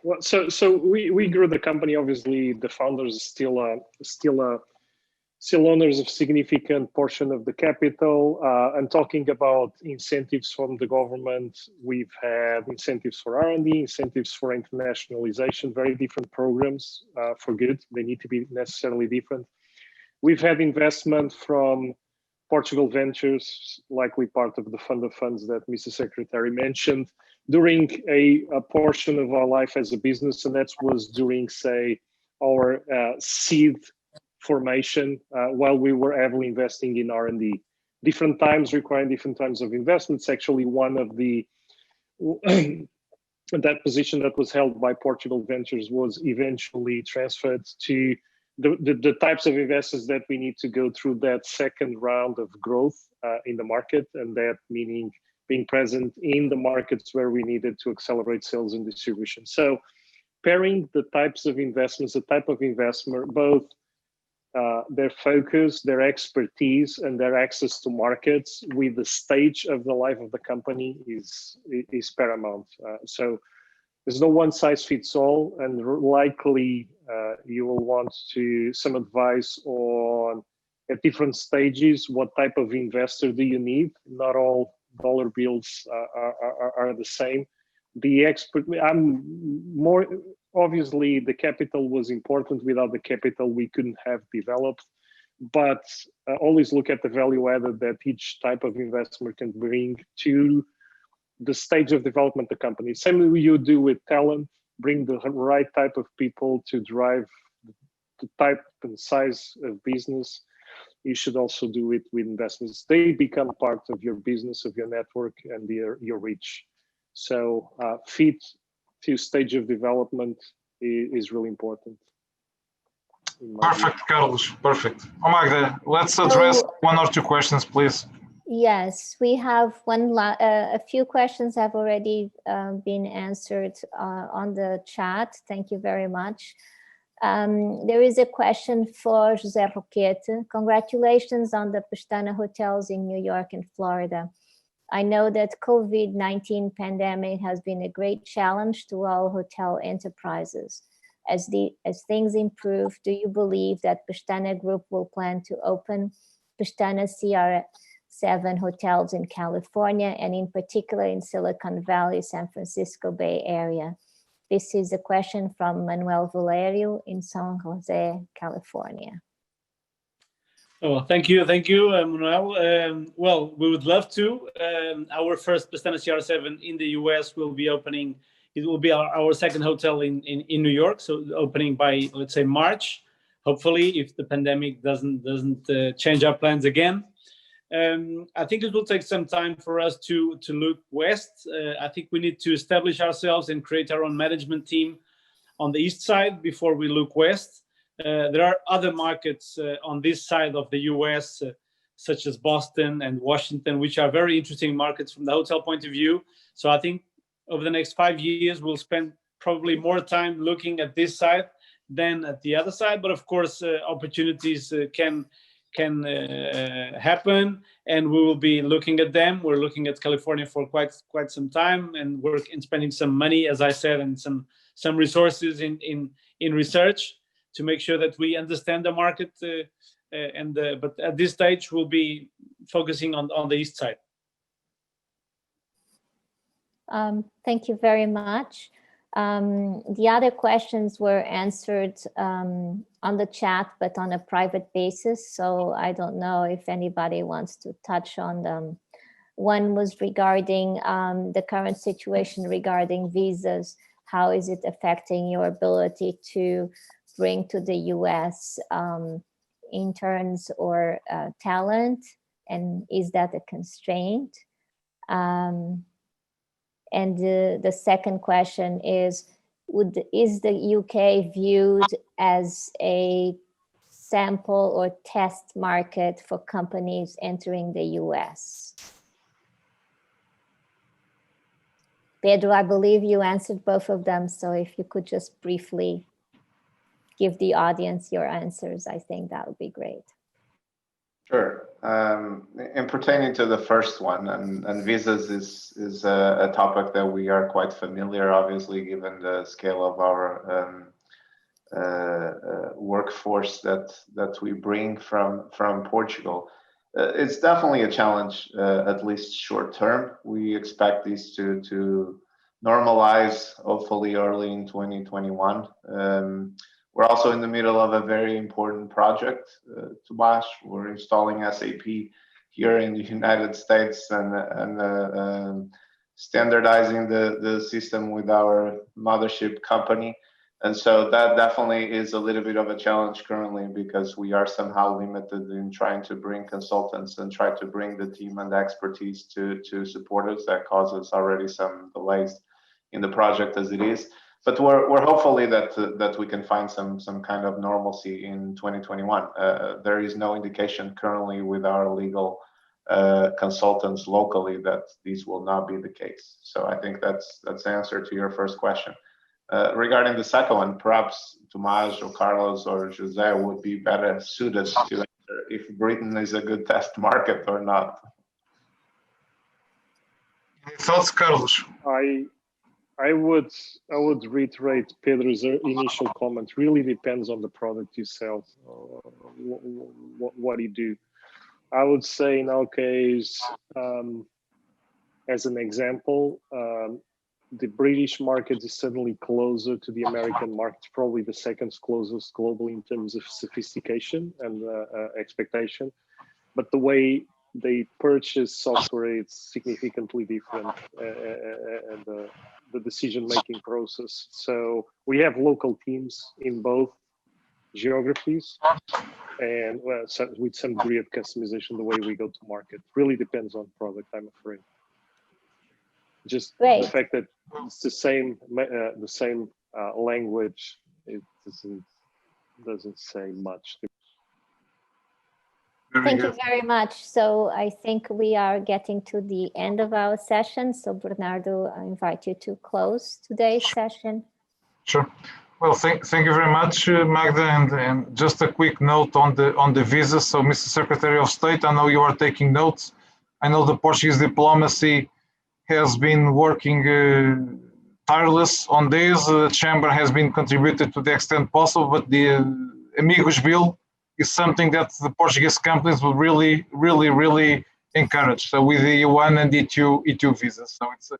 Well, so we grew the company. Obviously, the founders still owners of significant portion of the capital. And talking about incentives from the government, we've had incentives for R&D, incentives for internationalization, very different programs for good. They need to be necessarily different. We've had investment from Portugal Ventures, likely part of the fund of funds that Mr. Secretary mentioned, during a portion of our life as a business, and that was during, say, our seed formation while we were heavily investing in R&D. Different times requiring different types of investments. Actually, one of the that position that was held by Portugal Ventures was eventually transferred to the types of investors that we need to go through that second round of growth in the market, and that meaning being present in the markets where we needed to accelerate sales and distribution. So pairing the types of investments, the type of investment, both their focus, their expertise, and their access to markets with the stage of the life of the company is paramount. So there's no one size fits all, and likely you will want some advice on at different stages, what type of investor do you need? Not all dollar bills are the same. Obviously the capital was important. Without the capital, we couldn't have developed, but always look at the value added that each type of investment can bring to the stage of development of the company. Same way you do with talent, bring the right type of people to drive the type and size of business. You should also do it with investments. They become part of your business, of your network, and your reach. So fit to stage of development is really important. Perfect, Carlos. Perfect. Magda, let's address one or two questions, please. Yes, we have a few questions have already been answered on the chat. Thank you very much. There is a question for José Roquette. Congratulations on the Pestana hotels in New York and Florida. I know that COVID-19 pandemic has been a great challenge to all hotel enterprises. As things improve, do you believe that Pestana Group will plan to open Pestana CR7 hotels in California, and in particular in Silicon Valley, San Francisco Bay Area? This is a question from Manuel Valerio in San Jose, California. Oh, thank you, Manuel. Well, we would love to. Our first Pestana CR7 in the US will be opening. It will be our second hotel in New York, so opening by, let's say, March. Hopefully, if the pandemic doesn't change our plans again. I think it will take some time for us to look west. I think we need to establish ourselves and create our own management team on the east side before we look west. There are other markets on this side of the US, such as Boston and Washington, which are very interesting markets from the hotel point of view. So I think over the next 5 years, we'll spend probably more time looking at this side than at the other side. But of course, opportunities can happen, and we will be looking at them. We're looking at California for quite some time, and we're spending some money, as I said, and some resources in research to make sure that we understand the market. But at this stage, we'll be focusing on the east side. Thank you very much. The other questions were answered on the chat, but on a private basis. So I don't know if anybody wants to touch on them. One was regarding the current situation regarding visas. How is it affecting your ability to bring to the US interns or talent? And is that a constraint? And the second question is the UK viewed as a sample or test market for companies entering the US? Pedro, I believe you answered both of them. So if you could just briefly give the audience your answers, I think that would be great. Sure. In pertaining to the first one, and visas is a topic that we are quite familiar, obviously, given the scale of our workforce that we bring from Portugal. It's definitely a challenge, at least short term. We expect these to normalize, hopefully early in 2021. We're also in the middle of a very important project, Tomas. We're installing SAP here in the United States and standardizing the system with our mothership company. And so that definitely is a little bit of a challenge currently, because we are somehow limited in trying to bring consultants and try to bring the team and the expertise to support us. That causes already some delays in the project as it is. But we're hopefully that we can find some kind of normalcy in 2021. There is no indication currently with our legal consultants locally that this will not be the case. So I think that's the answer to your first question. Regarding the second one, perhaps Tomas or Carlos or Jose would be better suited to answer if Britain is a good test market or not. Any thoughts, Carlos? I would reiterate Pedro's initial comment. Really depends on the product you sell, what you do. I would say in our case, as an example, the British market is certainly closer to the American market, probably the second closest globally in terms of sophistication and expectation. But the way they purchase software, it's significantly different, and the decision-making process. So we have local teams in both geographies, and with some degree of customization, the way we go to market really depends on product, I'm afraid. Just Great. The fact that it's the same language, it doesn't say much. Thank you very much. So I think we are getting to the end of our session. So Bernardo, I invite you to close today's session. Sure. Well, thank you very much, Magda. And just a quick note on the visas. So, Mr. Secretary of State, I know you are taking notes. I know the Portuguese diplomacy has been working tireless on this. The chamber has been contributed to the extent possible, but the Amigos Bill is something that the Portuguese companies will really encourage. So with the E1 and E2 visas. So it's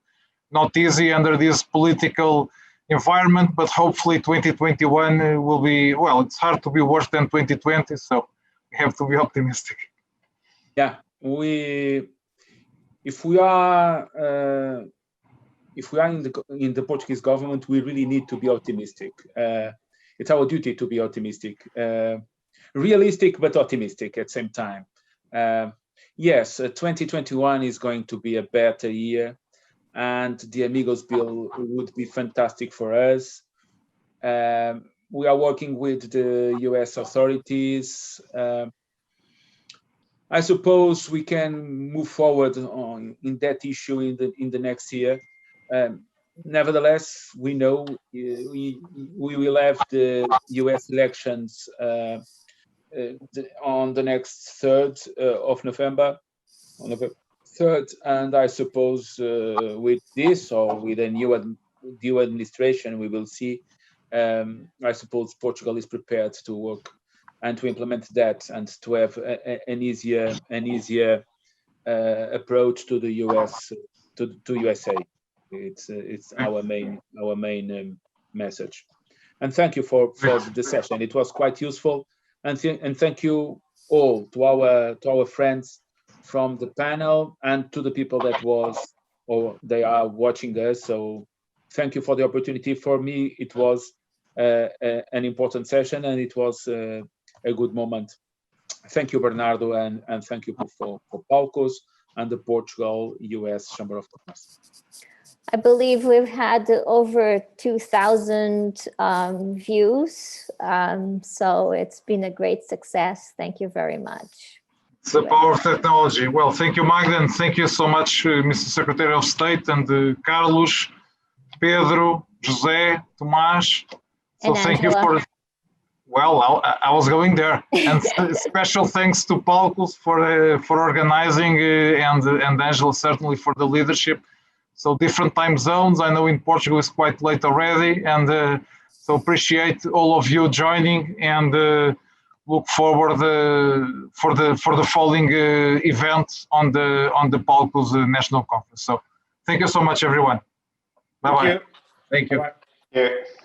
not easy under this political environment, but hopefully 2021 will be, well, it's hard to be worse than 2020, so we have to be optimistic. Yeah, if we are in the Portuguese government, we really need to be optimistic. It's our duty to be optimistic, realistic but optimistic at the same time. Yes, 2021 is going to be a better year, and the Amigos Bill would be fantastic for us. We are working with the US authorities. I suppose we can move forward in that issue in the next year. Nevertheless, we know we will have the US elections on the next 3rd of November, on November 3rd, and I suppose with this or with a new administration, we will see. I suppose Portugal is prepared to work and to implement that and to have an easier approach to the US, to USA. It's our main message. And thank you for the session. It was quite useful, and thank you all to our friends from the panel and to the people that they are watching us. So thank you for the opportunity. For me, it was an important session, and it was a good moment. Thank you, Bernardo, and thank you for Palcos and the Portugal-US Chamber of Commerce. I believe we've had over 2,000 views, so it's been a great success. Thank you very much. It's the power of technology. Well, thank you, Magda, and thank you so much, Mr. Secretary of State, and Carlos, Pedro, José, Tomas. So thank you for. Well, I was going there, and special thanks to Palcos for organizing, and Angela certainly for the leadership. So different time zones. I know in Portugal it's quite late already, and so appreciate all of you joining, and look forward for the following event on the Palcos National Conference. So thank you so much, everyone. Bye bye. Thank you. Thank you. Bye-bye. Yeah.